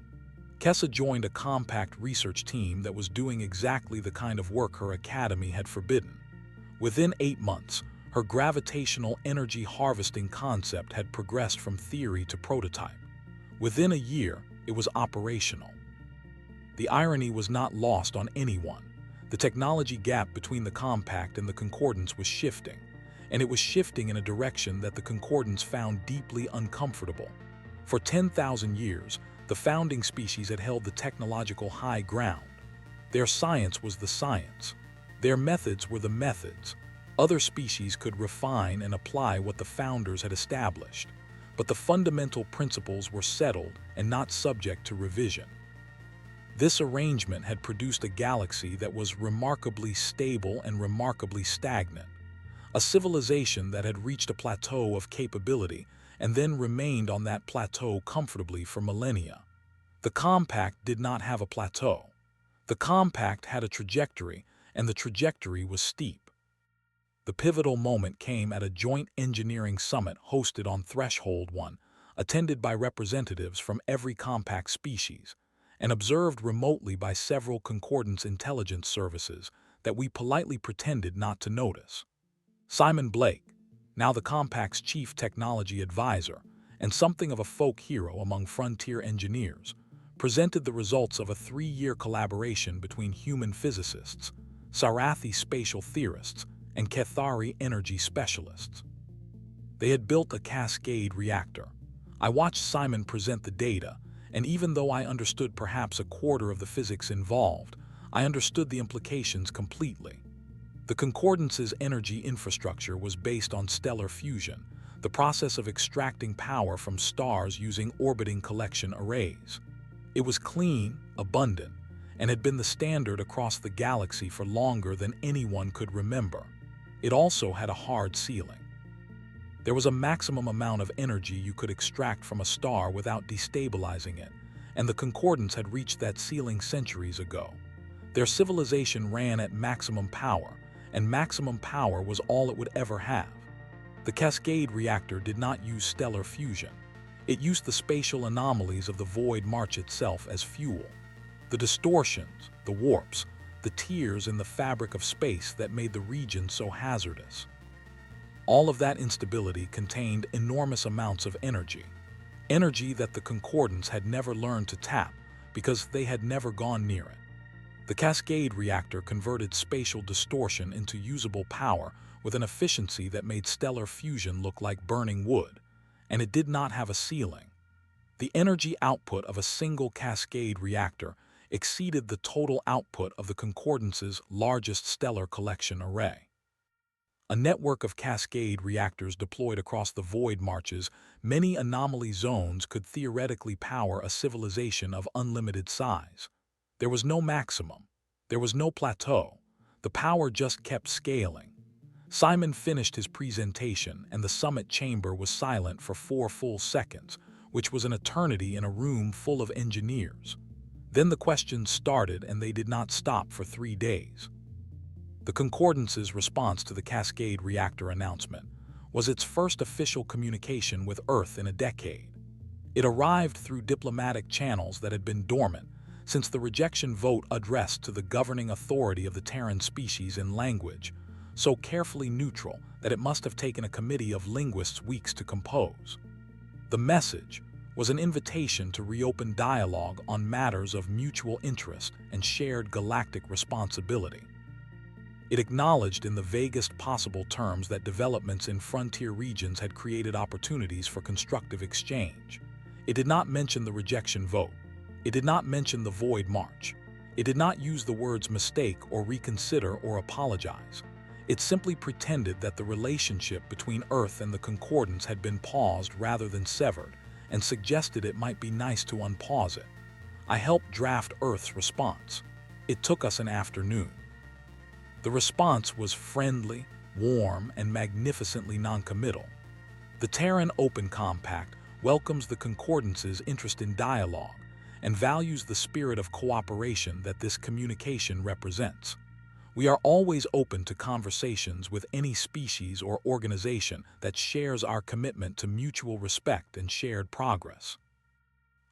Kessa joined a compact research team that was doing exactly the kind of work her academy had forbidden. Within 8 months, her gravitational energy harvesting concept had progressed from theory to prototype. Within a year, it was operational. The irony was not lost on anyone. The technology gap between the compact and the concordance was shifting, and it was shifting in a direction that the concordance found deeply uncomfortable. For 10,000 years, the founding species had held the technological high ground. Their science was the science. Their methods were the methods. Other species could refine and apply what the founders had established, but the fundamental principles were settled and not subject to revision. This arrangement had produced a galaxy that was remarkably stable and remarkably stagnant, a civilization that had reached a plateau of capability and then remained on that plateau comfortably for millennia. The compact did not have a plateau. The compact had a trajectory, and the trajectory was steep. The pivotal moment came at a joint engineering summit hosted on Threshold 1, attended by representatives from every compact species, and observed remotely by several concordance intelligence services that we politely pretended not to notice. Simon Blake, now the compact's chief technology advisor and something of a folk hero among frontier engineers, presented the results of a 3-year collaboration between human physicists, Sarathi spatial theorists, and Kethari energy specialists. They had built a cascade reactor. I watched Simon present the data, and even though I understood perhaps a quarter of the physics involved, I understood the implications completely. The concordance's energy infrastructure was based on stellar fusion, the process of extracting power from stars using orbiting collection arrays. It was clean, abundant, and had been the standard across the galaxy for longer than anyone could remember. It also had a hard ceiling. There was a maximum amount of energy you could extract from a star without destabilizing it, and the concordance had reached that ceiling centuries ago. Their civilization ran at maximum power, and maximum power was all it would ever have. The Cascade reactor did not use stellar fusion. It used the spatial anomalies of the void march itself as fuel. The distortions, the warps, the tears in the fabric of space that made the region so hazardous. All of that instability contained enormous amounts of energy. Energy that the concordance had never learned to tap because they had never gone near it. The Cascade reactor converted spatial distortion into usable power with an efficiency that made stellar fusion look like burning wood, and it did not have a ceiling. The energy output of a single Cascade reactor exceeded the total output of the concordance's largest stellar collection array. A network of Cascade reactors deployed across the void marches, many anomaly zones could theoretically power a civilization of unlimited size. There was no maximum. There was no plateau. The power just kept scaling. Simon finished his presentation, and the summit chamber was silent for 4 full seconds, which was an eternity in a room full of engineers. Then the questions started, and they did not stop for 3 days. The Concordance's response to the Cascade reactor announcement was its first official communication with Earth in a decade. It arrived through diplomatic channels that had been dormant since the rejection vote addressed to the governing authority of the Terran species in language, so carefully neutral that it must have taken a committee of linguists weeks to compose. The message was an invitation to reopen dialogue on matters of mutual interest and shared galactic responsibility. It acknowledged in the vaguest possible terms that developments in frontier regions had created opportunities for constructive exchange. It did not mention the rejection vote. It did not mention the void march. It did not use the words mistake or reconsider or apologize. It simply pretended that the relationship between Earth and the concordance had been paused rather than severed, and suggested it might be nice to unpause it. I helped draft Earth's response. It took us an afternoon. The response was friendly, warm, and magnificently noncommittal. The Terran Open Compact welcomes the concordance's interest in dialogue and values the spirit of cooperation that this communication represents. We are always open to conversations with any species or organization that shares our commitment to mutual respect and shared progress.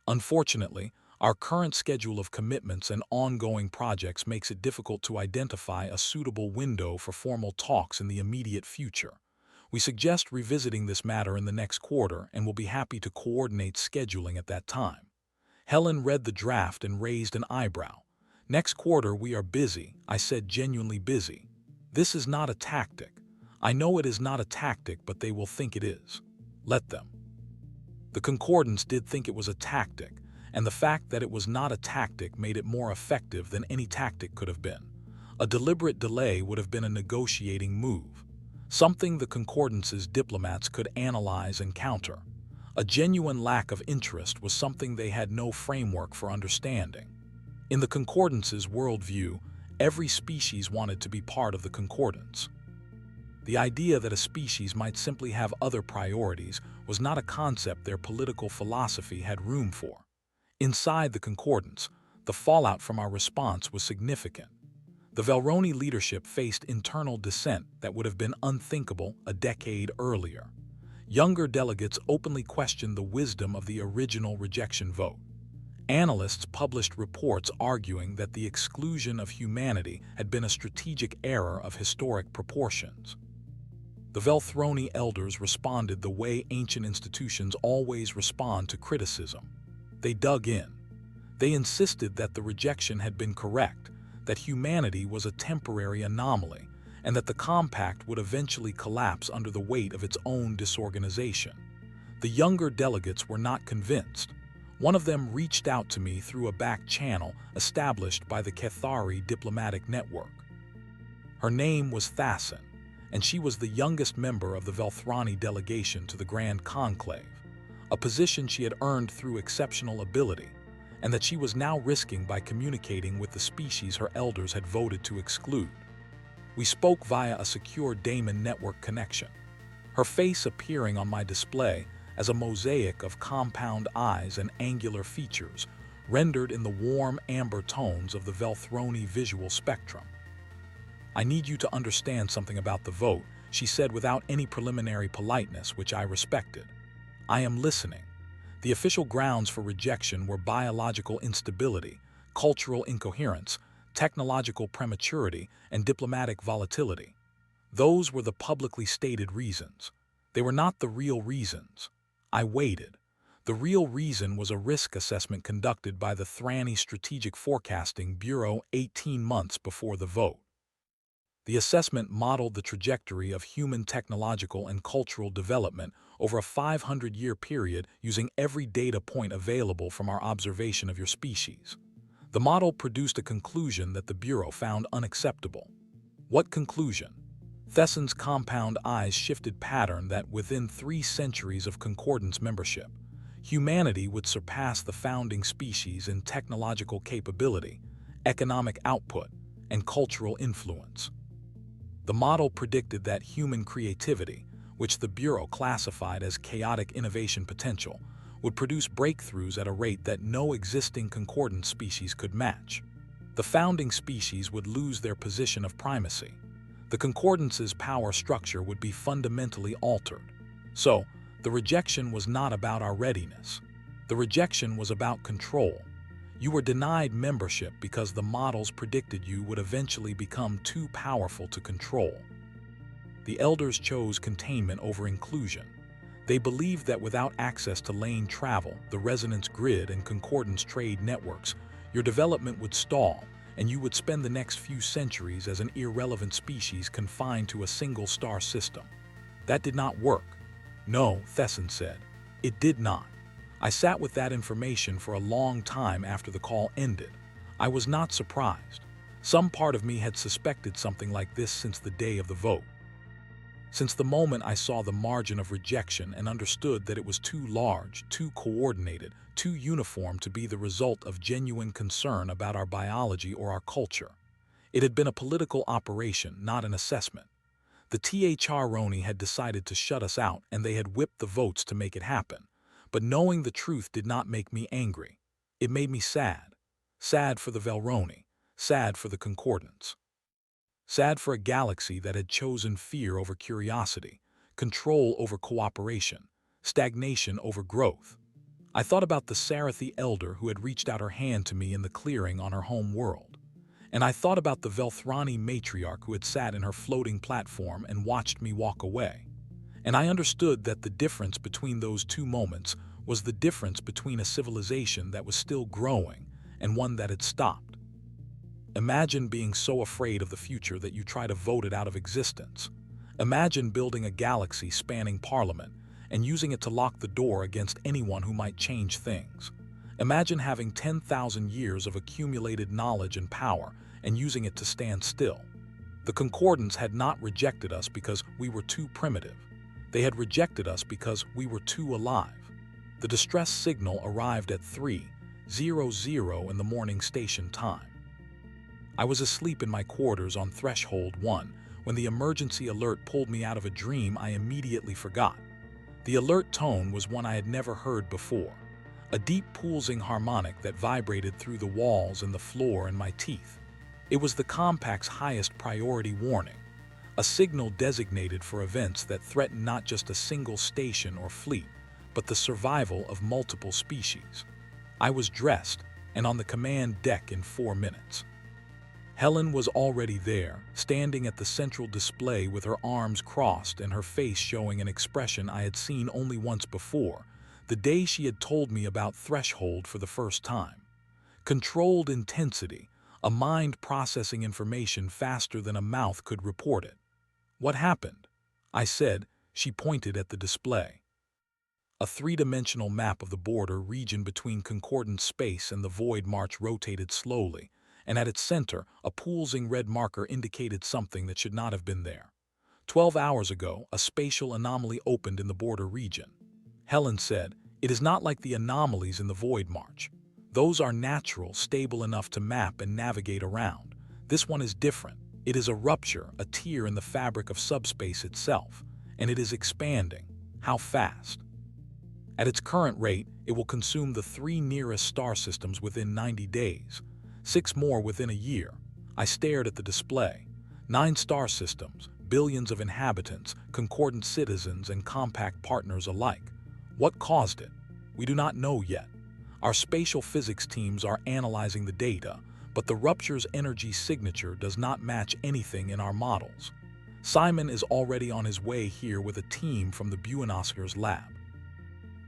Unfortunately, our current schedule of commitments and ongoing projects makes it difficult to identify a suitable window for formal talks in the immediate future. We suggest revisiting this matter in the next quarter and will be happy to coordinate scheduling at that time. Helen read the draft and raised an eyebrow. Next quarter we are busy, I said, genuinely busy. This is not a tactic. I know it is not a tactic, but they will think it is. Let them. The concordance did think it was a tactic, and the fact that it was not a tactic made it more effective than any tactic could have been. A deliberate delay would have been a negotiating move, something the concordance's diplomats could analyze and counter. A genuine lack of interest was something they had no framework for understanding. In the concordance's worldview, every species wanted to be part of the concordance. The idea that a species might simply have other priorities was not a concept their political philosophy had room for. Inside the concordance, the fallout from our response was significant. The Velroni leadership faced internal dissent that would have been unthinkable a decade earlier. Younger delegates openly questioned the wisdom of the original rejection vote. Analysts published reports arguing that the exclusion of humanity had been a strategic error of historic proportions. The Velthroni elders responded the way ancient institutions always respond to criticism. They dug in. They insisted that the rejection had been correct, that humanity was a temporary anomaly, and that the compact would eventually collapse under the weight of its own disorganization. The younger delegates were not convinced. One of them reached out to me through a back channel established by the Cathari diplomatic network. Her name was Thassin, and she was the youngest member of the Velthrani delegation to the Grand Conclave, a position she had earned through exceptional ability, and that she was now risking by communicating with the species her elders had voted to exclude. We spoke via a secure daemon network connection, her face appearing on my display as a mosaic of compound eyes and angular features, rendered in the warm amber tones of the Velthroni visual spectrum. "I need you to understand something about the vote," she said without any preliminary politeness, which I respected. "I am listening." The official grounds for rejection were biological instability, cultural incoherence, technological prematurity, and diplomatic volatility. Those were the publicly stated reasons. They were not the real reasons. I waited. The real reason was a risk assessment conducted by the Thrani Strategic Forecasting Bureau 18 months before the vote. The assessment modeled the trajectory of human technological and cultural development over a 500-year period using every data point available from our observation of your species. The model produced a conclusion that the Bureau found unacceptable. What conclusion? Thessen's compound eyes shifted pattern that within 3 centuries of concordance membership, humanity would surpass the founding species in technological capability, economic output, and cultural influence. The model predicted that human creativity, which the Bureau classified as chaotic innovation potential, would produce breakthroughs at a rate that no existing concordant species could match. The founding species would lose their position of primacy. The concordance's power structure would be fundamentally altered. So, the rejection was not about our readiness. The rejection was about control. You were denied membership because the models predicted you would eventually become too powerful to control. The elders chose containment over inclusion. They believed that without access to lane travel, the resonance grid, and concordance trade networks, your development would stall, and you would spend the next few centuries as an irrelevant species confined to a single star system. That did not work. No, Thesson said. It did not. I sat with that information for a long time after the call ended. I was not surprised. Some part of me had suspected something like this since the day of the vote. Since the moment I saw the margin of rejection and understood that it was too large, too coordinated, too uniform to be the result of genuine concern about our biology or our culture. It had been a political operation, not an assessment. The THR-Roni had decided to shut us out, and they had whipped the votes to make it happen. But knowing the truth did not make me angry. It made me sad. Sad for the Velroni. Sad for the concordance. Sad for a galaxy that had chosen fear over curiosity, control over cooperation, stagnation over growth. I thought about the Sarathi elder who had reached out her hand to me in the clearing on her home world. And I thought about the Velthrani matriarch who had sat in her floating platform and watched me walk away. And I understood that the difference between those two moments was the difference between a civilization that was still growing and one that had stopped. Imagine being so afraid of the future that you try to vote it out of existence. Imagine building a galaxy spanning Parliament and using it to lock the door against anyone who might change things. Imagine having 10,000 years of accumulated knowledge and power and using it to stand still. The Concordants had not rejected us because we were too primitive. They had rejected us because we were too alive. The distress signal arrived at 3:00 in the morning station time. I was asleep in my quarters on Threshold 1 when the emergency alert pulled me out of a dream I immediately forgot. The alert tone was one I had never heard before, a deep pulsing harmonic that vibrated through the walls and the floor and my teeth. It was the Compact's highest priority warning, a signal designated for events that threatened not just a single station or fleet, but the survival of multiple species. I was dressed and on the command deck in 4 minutes. Helen was already there, standing at the central display with her arms crossed and her face showing an expression I had seen only once before, the day she had told me about Threshold for the first time. Controlled intensity, a mind processing information faster than a mouth could report it. "What happened?" I said. She pointed at the display. A three-dimensional map of the border region between Concordant space and the Void March rotated slowly, and at its center, a pulsing red marker indicated something that should not have been there. 12 hours ago, a spatial anomaly opened in the border region. Helen said, "It is not like the anomalies in the Void March. Those are natural, stable enough to map and navigate around. This one is different. It is a rupture, a tear in the fabric of subspace itself, and it is expanding. How fast?" At its current rate, it will consume the 3 nearest star systems within 90 days. 6 more within a year. I stared at the display. 9 star systems, billions of inhabitants, concordant citizens and compact partners alike. What caused it? We do not know yet. Our spatial physics teams are analyzing the data, but the rupture's energy signature does not match anything in our models. Simon is already on his way here with a team from the Buenoscars lab.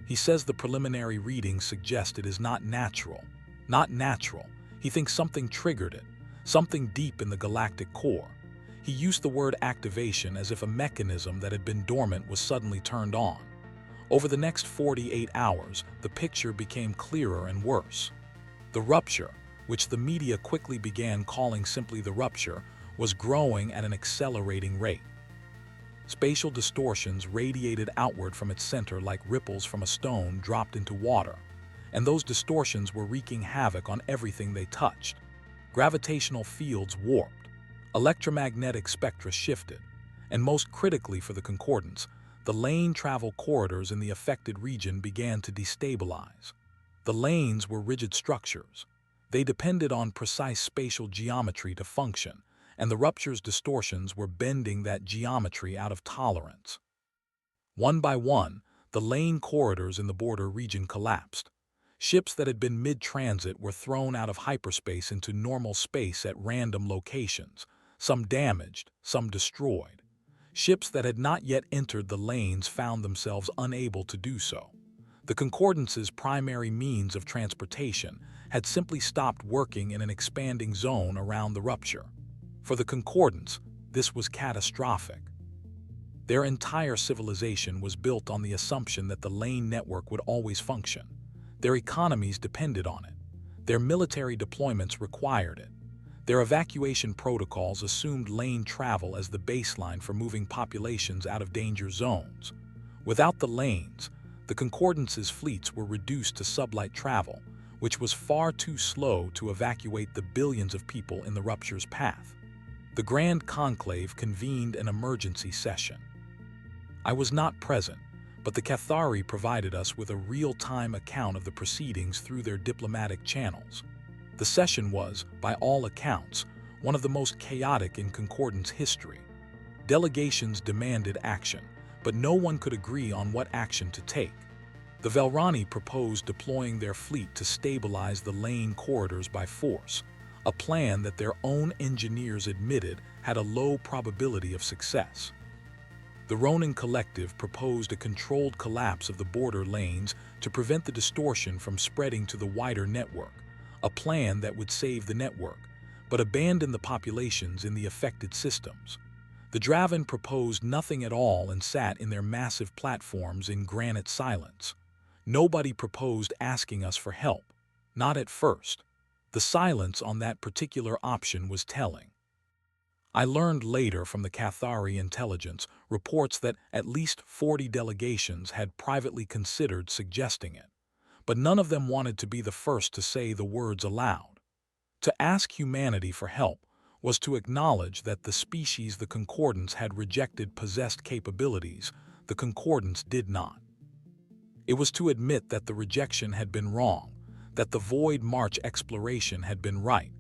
He says the preliminary readings suggest it is not natural. Not natural. He thinks something triggered it, something deep in the galactic core. He used the word activation as if a mechanism that had been dormant was suddenly turned on. Over the next 48 hours, the picture became clearer and worse. The rupture, which the media quickly began calling simply the rupture, was growing at an accelerating rate. Spatial distortions radiated outward from its center like ripples from a stone dropped into water. And those distortions were wreaking havoc on everything they touched. Gravitational fields warped, electromagnetic spectra shifted, and most critically for the concordance, the lane travel corridors in the affected region began to destabilize. The lanes were rigid structures. They depended on precise spatial geometry to function, and the rupture's distortions were bending that geometry out of tolerance. One by one, the lane corridors in the border region collapsed. Ships that had been mid-transit were thrown out of hyperspace into normal space at random locations, some damaged, some destroyed. Ships that had not yet entered the lanes found themselves unable to do so. The Concordance's primary means of transportation had simply stopped working in an expanding zone around the rupture. For the Concordance, this was catastrophic. Their entire civilization was built on the assumption that the lane network would always function. Their economies depended on it. Their military deployments required it. Their evacuation protocols assumed lane travel as the baseline for moving populations out of danger zones. Without the lanes, the Concordance's fleets were reduced to sublight travel, which was far too slow to evacuate the billions of people in the rupture's path. The Grand Conclave convened an emergency session. I was not present, but the Cathari provided us with a real-time account of the proceedings through their diplomatic channels. The session was, by all accounts, one of the most chaotic in Concordance history. Delegations demanded action, but no one could agree on what action to take. The Velrani proposed deploying their fleet to stabilize the lane corridors by force, a plan that their own engineers admitted had a low probability of success. The Ronin Collective proposed a controlled collapse of the border lanes to prevent the distortion from spreading to the wider network, a plan that would save the network, but abandon the populations in the affected systems. The Draven proposed nothing at all and sat in their massive platforms in granite silence. Nobody proposed asking us for help, not at first. The silence on that particular option was telling. I learned later from the Cathari intelligence reports that at least 40 delegations had privately considered suggesting it, but none of them wanted to be the first to say the words aloud. To ask humanity for help was to acknowledge that the species the Concordance had rejected possessed capabilities the Concordance did not. It was to admit that the rejection had been wrong, that the Void March exploration had been right,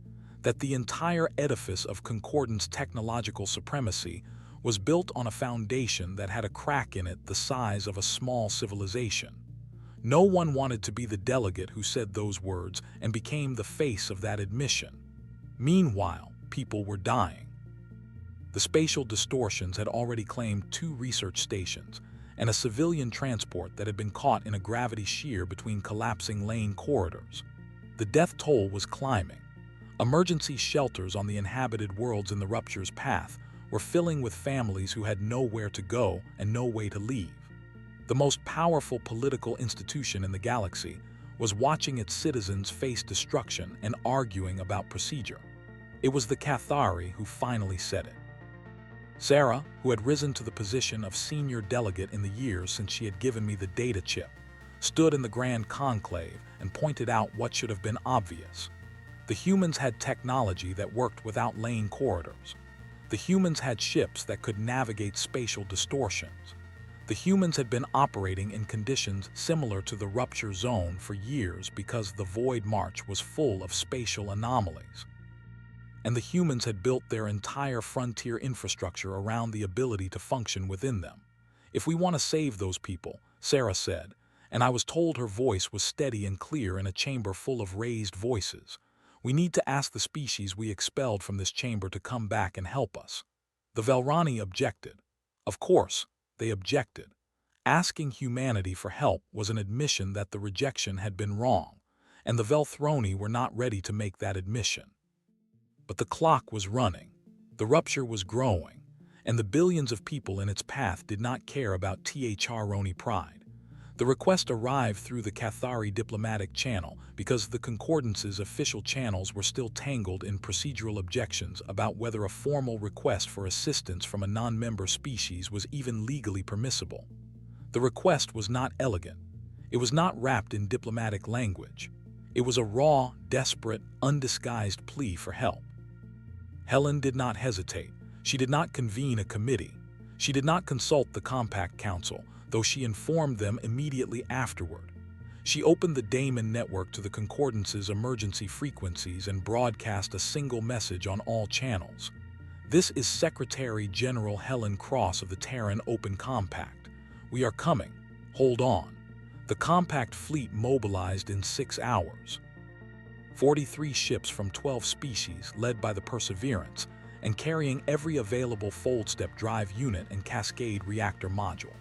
that the entire edifice of Concordance technological supremacy was built on a foundation that had a crack in it the size of a small civilization. No one wanted to be the delegate who said those words and became the face of that admission. Meanwhile, people were dying. The spatial distortions had already claimed 2 research stations and a civilian transport that had been caught in a gravity shear between collapsing lane corridors. The death toll was climbing. Emergency shelters on the inhabited worlds in the rupture's path were filling with families who had nowhere to go and no way to leave. The most powerful political institution in the galaxy was watching its citizens face destruction and arguing about procedure. It was the Cathari who finally said it. Sarah, who had risen to the position of senior delegate in the years since she had given me the data chip, stood in the Grand Conclave and pointed out what should have been obvious. The humans had technology that worked without lane corridors. The humans had ships that could navigate spatial distortions. The humans had been operating in conditions similar to the rupture zone for years because the Void March was full of spatial anomalies. And the humans had built their entire frontier infrastructure around the ability to function within them. If we want to save those people, Sarah said, and I was told her voice was steady and clear in a chamber full of raised voices, we need to ask the species we expelled from this chamber to come back and help us. The Velrani objected. Of course, they objected. Asking humanity for help was an admission that the rejection had been wrong, and the Velthroni were not ready to make that admission. But the clock was running, the rupture was growing, and the billions of people in its path did not care about Throni pride. The request arrived through the Cathari diplomatic channel because the Concordance's official channels were still tangled in procedural objections about whether a formal request for assistance from a non-member species was even legally permissible. The request was not elegant. It was not wrapped in diplomatic language. It was a raw, desperate, undisguised plea for help. Helen did not hesitate. She did not convene a committee. She did not consult the Compact Council, though she informed them immediately afterward. She opened the Daemon network to the Concordance's emergency frequencies and broadcast a single message on all channels. This is Secretary General Helen Cross of the Terran Open Compact. We are coming. Hold on. The Compact fleet mobilized in 6 hours. 43 ships from 12 species led by the Perseverance and carrying every available fold-step drive unit and cascade reactor module.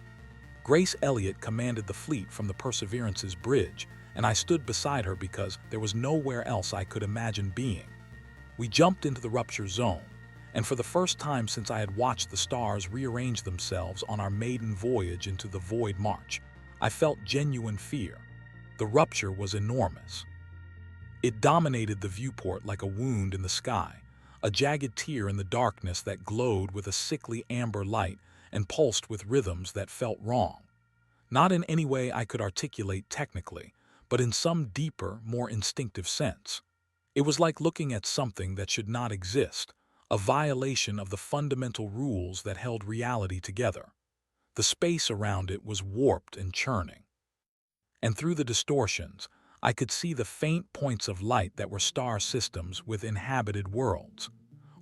Grace Elliott commanded the fleet from the Perseverance's bridge, and I stood beside her because there was nowhere else I could imagine being. We jumped into the rupture zone, and for the first time since I had watched the stars rearrange themselves on our maiden voyage into the Void March, I felt genuine fear. The rupture was enormous. It dominated the viewport like a wound in the sky, a jagged tear in the darkness that glowed with a sickly amber light and pulsed with rhythms that felt wrong. Not in any way I could articulate technically, but in some deeper, more instinctive sense. It was like looking at something that should not exist, a violation of the fundamental rules that held reality together. The space around it was warped and churning. And through the distortions, I could see the faint points of light that were star systems with inhabited worlds.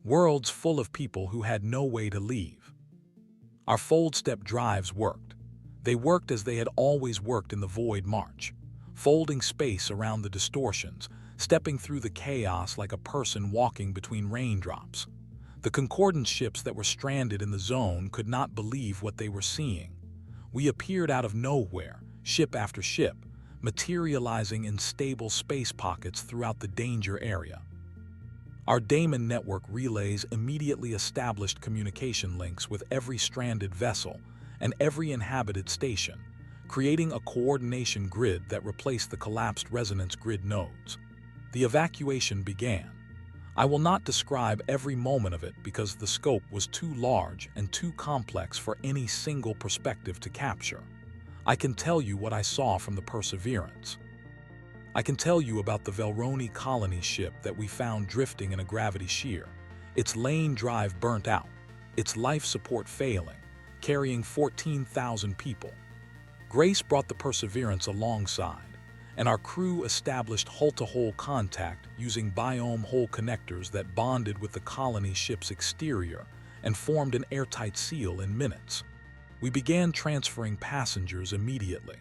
Worlds full of people who had no way to leave. Our fold-step drives worked. They worked as they had always worked in the Void March, folding space around the distortions, stepping through the chaos like a person walking between raindrops. The concordance ships that were stranded in the zone could not believe what they were seeing. We appeared out of nowhere, ship after ship, materializing in stable space pockets throughout the danger area. Our daemon network relays immediately established communication links with every stranded vessel and every inhabited station, creating a coordination grid that replaced the collapsed resonance grid nodes. The evacuation began. I will not describe every moment of it because the scope was too large and too complex for any single perspective to capture. I can tell you what I saw from the Perseverance. I can tell you about the Velroni colony ship that we found drifting in a gravity shear, its lane drive burnt out, its life support failing, carrying 14,000 people. Grace brought the Perseverance alongside, and our crew established hull-to-hull contact using biome hull connectors that bonded with the colony ship's exterior and formed an airtight seal in minutes. We began transferring passengers immediately.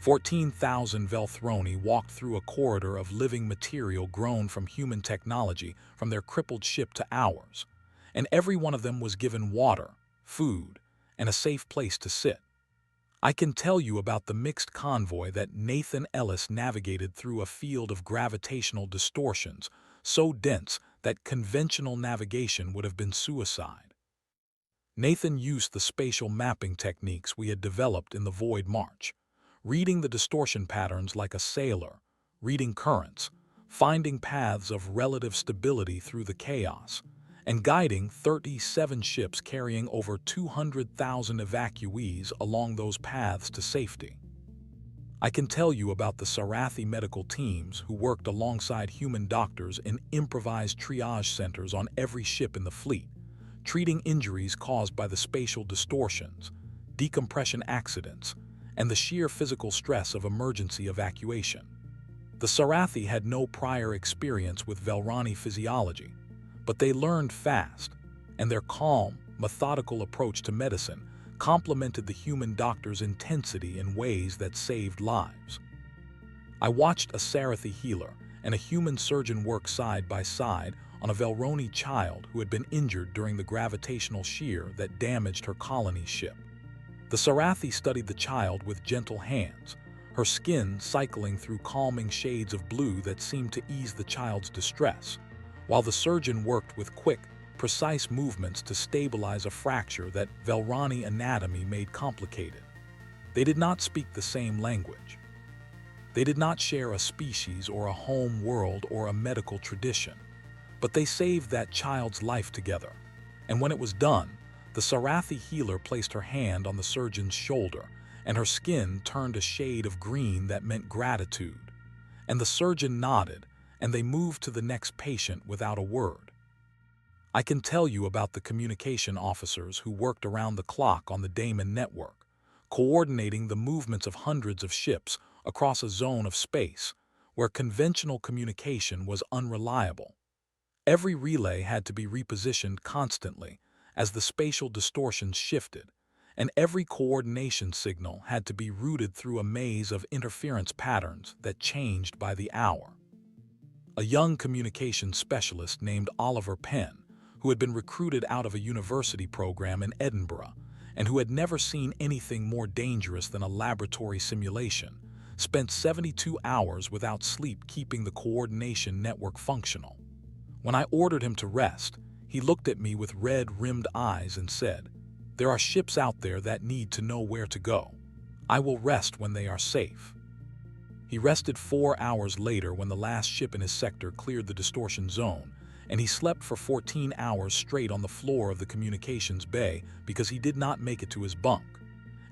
14,000 Velthroni walked through a corridor of living material grown from human technology from their crippled ship to ours, and every one of them was given water, food, and a safe place to sit. I can tell you about the mixed convoy that Nathan Ellis navigated through a field of gravitational distortions so dense that conventional navigation would have been suicide. Nathan used the spatial mapping techniques we had developed in the Void March, reading the distortion patterns like a sailor, reading currents, finding paths of relative stability through the chaos, and guiding 37 ships carrying over 200,000 evacuees along those paths to safety. I can tell you about the Sarathi medical teams who worked alongside human doctors in improvised triage centers on every ship in the fleet, treating injuries caused by the spatial distortions, decompression accidents, and the sheer physical stress of emergency evacuation. The Sarathi had no prior experience with Velrani physiology, but they learned fast, and their calm, methodical approach to medicine complemented the human doctor's intensity in ways that saved lives. I watched a Sarathi healer and a human surgeon work side by side on a Velroni child who had been injured during the gravitational shear that damaged her colony ship. The Sarathi studied the child with gentle hands, her skin cycling through calming shades of blue that seemed to ease the child's distress, while the surgeon worked with quick, precise movements to stabilize a fracture that Velrani anatomy made complicated. They did not speak the same language. They did not share a species or a home world or a medical tradition, but they saved that child's life together. And when it was done, the Sarathi healer placed her hand on the surgeon's shoulder, and her skin turned a shade of green that meant gratitude. And the surgeon nodded, and they moved to the next patient without a word. I can tell you about the communication officers who worked around the clock on the daemon network, coordinating the movements of hundreds of ships across a zone of space where conventional communication was unreliable. Every relay had to be repositioned constantly as the spatial distortions shifted, and every coordination signal had to be routed through a maze of interference patterns that changed by the hour. A young communications specialist named Oliver Penn, who had been recruited out of a university program in Edinburgh and who had never seen anything more dangerous than a laboratory simulation, spent 72 hours without sleep keeping the coordination network functional. When I ordered him to rest, he looked at me with red-rimmed eyes and said, "There are ships out there that need to know where to go. I will rest when they are safe." He rested 4 hours later when the last ship in his sector cleared the distortion zone, and he slept for 14 hours straight on the floor of the communications bay because he did not make it to his bunk.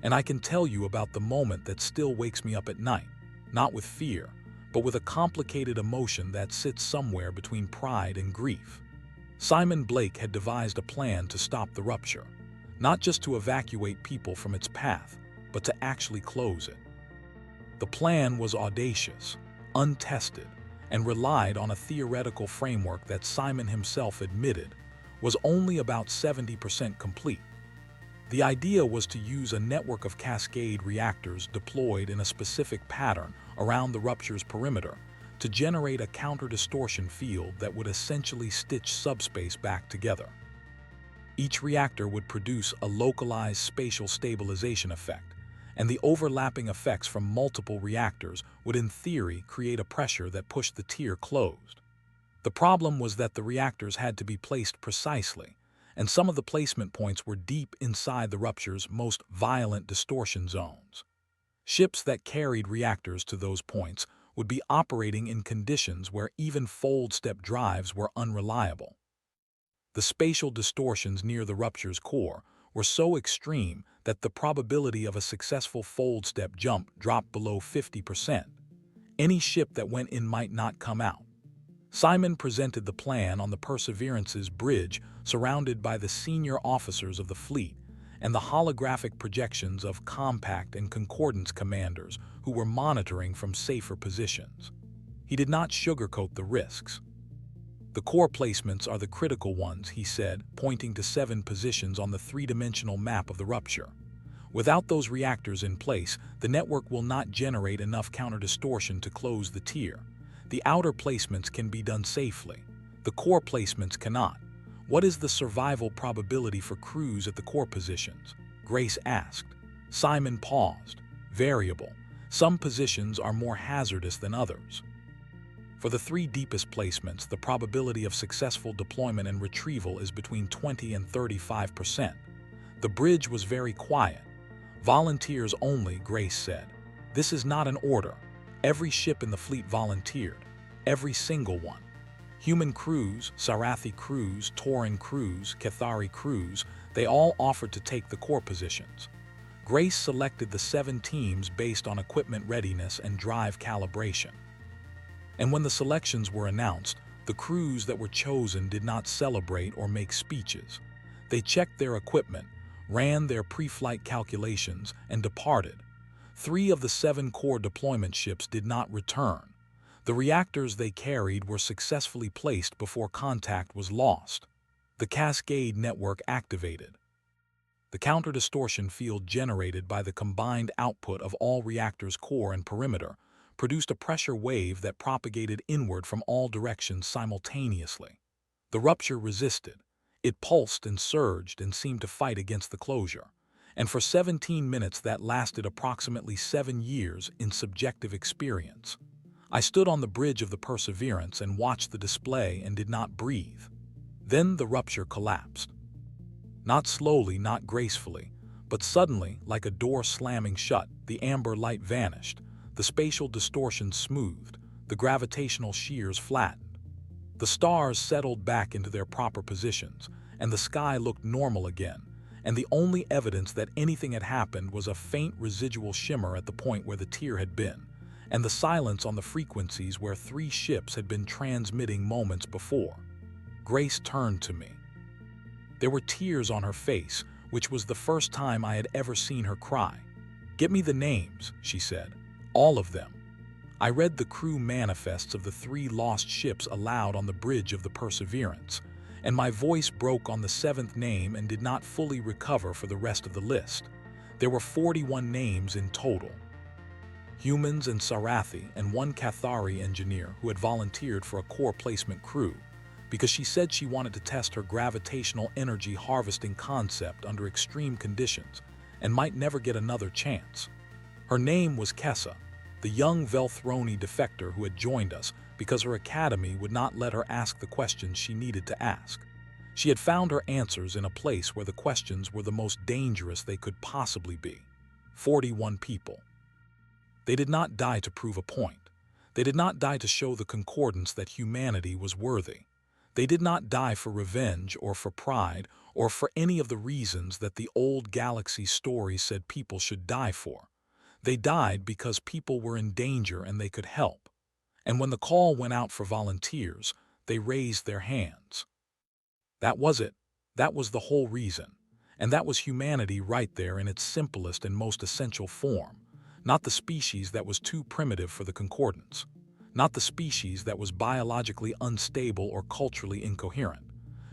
And I can tell you about the moment that still wakes me up at night, not with fear, but with a complicated emotion that sits somewhere between pride and grief. Simon Blake had devised a plan to stop the rupture, not just to evacuate people from its path, but to actually close it. The plan was audacious, untested, and relied on a theoretical framework that Simon himself admitted was only about 70% complete. The idea was to use a network of cascade reactors deployed in a specific pattern around the rupture's perimeter to generate a counter-distortion field that would essentially stitch subspace back together. Each reactor would produce a localized spatial stabilization effect, and the overlapping effects from multiple reactors would in theory create a pressure that pushed the tier closed. The problem was that the reactors had to be placed precisely, and some of the placement points were deep inside the rupture's most violent distortion zones. Ships that carried reactors to those points would be operating in conditions where even fold-step drives were unreliable. The spatial distortions near the rupture's core were so extreme that the probability of a successful fold-step jump dropped below 50%. Any ship that went in might not come out. Simon presented the plan on the Perseverance's bridge, surrounded by the senior officers of the fleet and the holographic projections of Compact and Concordance commanders who were monitoring from safer positions. He did not sugarcoat the risks. "The core placements are the critical ones," he said, pointing to 7 positions on the three-dimensional map of the rupture. "Without those reactors in place, the network will not generate enough counter-distortion to close the tier. The outer placements can be done safely. The core placements cannot." "What is the survival probability for crews at the core positions?" Grace asked. Simon paused. "Variable. Some positions are more hazardous than others. For the 3 deepest placements, the probability of successful deployment and retrieval is between 20 and 35%. The bridge was very quiet. "Volunteers only," Grace said. "This is not an order. Every ship in the fleet volunteered. Every single one. Human crews, Sarathi crews, Tauran crews, Cathari crews, they all offered to take the core positions. Grace selected the 7 teams based on equipment readiness and drive calibration. And when the selections were announced, the crews that were chosen did not celebrate or make speeches. They checked their equipment, ran their pre-flight calculations, and departed. 3 of the 7 core deployment ships did not return. The reactors they carried were successfully placed before contact was lost. The cascade network activated. The counter-distortion field generated by the combined output of all reactors' core and perimeter produced a pressure wave that propagated inward from all directions simultaneously. The rupture resisted. It pulsed and surged and seemed to fight against the closure. And for 17 minutes that lasted approximately 7 years in subjective experience. I stood on the bridge of the Perseverance and watched the display and did not breathe. Then the rupture collapsed. Not slowly, not gracefully, but suddenly, like a door slamming shut, the amber light vanished, the spatial distortion smoothed, the gravitational shears flattened. The stars settled back into their proper positions, and the sky looked normal again, and the only evidence that anything had happened was a faint residual shimmer at the point where the tier had been, and the silence on the frequencies where 3 ships had been transmitting moments before. Grace turned to me. There were tears on her face, which was the first time I had ever seen her cry. "Get me the names," she said. "All of them." I read the crew manifests of the 3 lost ships aloud on the bridge of the Perseverance, and my voice broke on the 7th name and did not fully recover for the rest of the list. There were 41 names in total. Humans and Sarathi and 1 Cathari engineer who had volunteered for a core placement crew because she said she wanted to test her gravitational energy harvesting concept under extreme conditions and might never get another chance. Her name was Kessa, the young Velthroni defector who had joined us because her academy would not let her ask the questions she needed to ask. She had found her answers in a place where the questions were the most dangerous they could possibly be. 41 people. They did not die to prove a point. They did not die to show the concordance that humanity was worthy. They did not die for revenge or for pride or for any of the reasons that the old galaxy story said people should die for. They died because people were in danger and they could help. And when the call went out for volunteers, they raised their hands. That was it. That was the whole reason. And that was humanity right there in its simplest and most essential form. Not the species that was too primitive for the concordance. Not the species that was biologically unstable or culturally incoherent.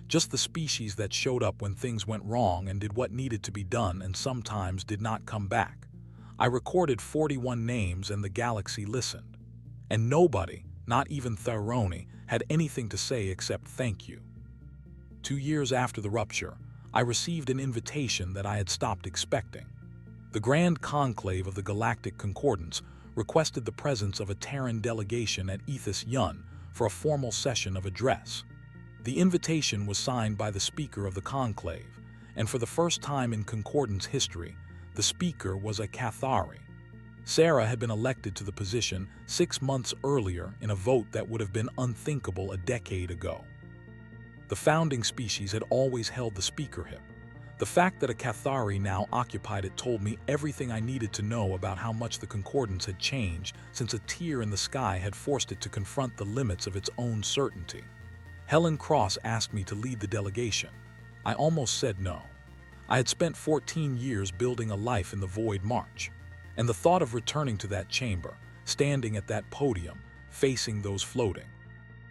Just the species that showed up when things went wrong and did what needed to be done and sometimes did not come back. I recorded 41 names and the galaxy listened. And nobody, not even Tharoni, had anything to say except thank you. 2 years after the rupture, I received an invitation that I had stopped expecting. The Grand Conclave of the Galactic Concordance requested the presence of a Terran delegation at Ethos Yun for a formal session of address. The invitation was signed by the Speaker of the Conclave, and for the first time in Concordance history, the Speaker was a Cathari. Sarah had been elected to the position 6 months earlier in a vote that would have been unthinkable a decade ago. The founding species had always held the speakership. The fact that a Cathari now occupied it told me everything I needed to know about how much the Concordance had changed since a tear in the sky had forced it to confront the limits of its own certainty. Helen Cross asked me to lead the delegation. I almost said no. I had spent 14 years building a life in the Void March, and the thought of returning to that chamber, standing at that podium, facing those floating,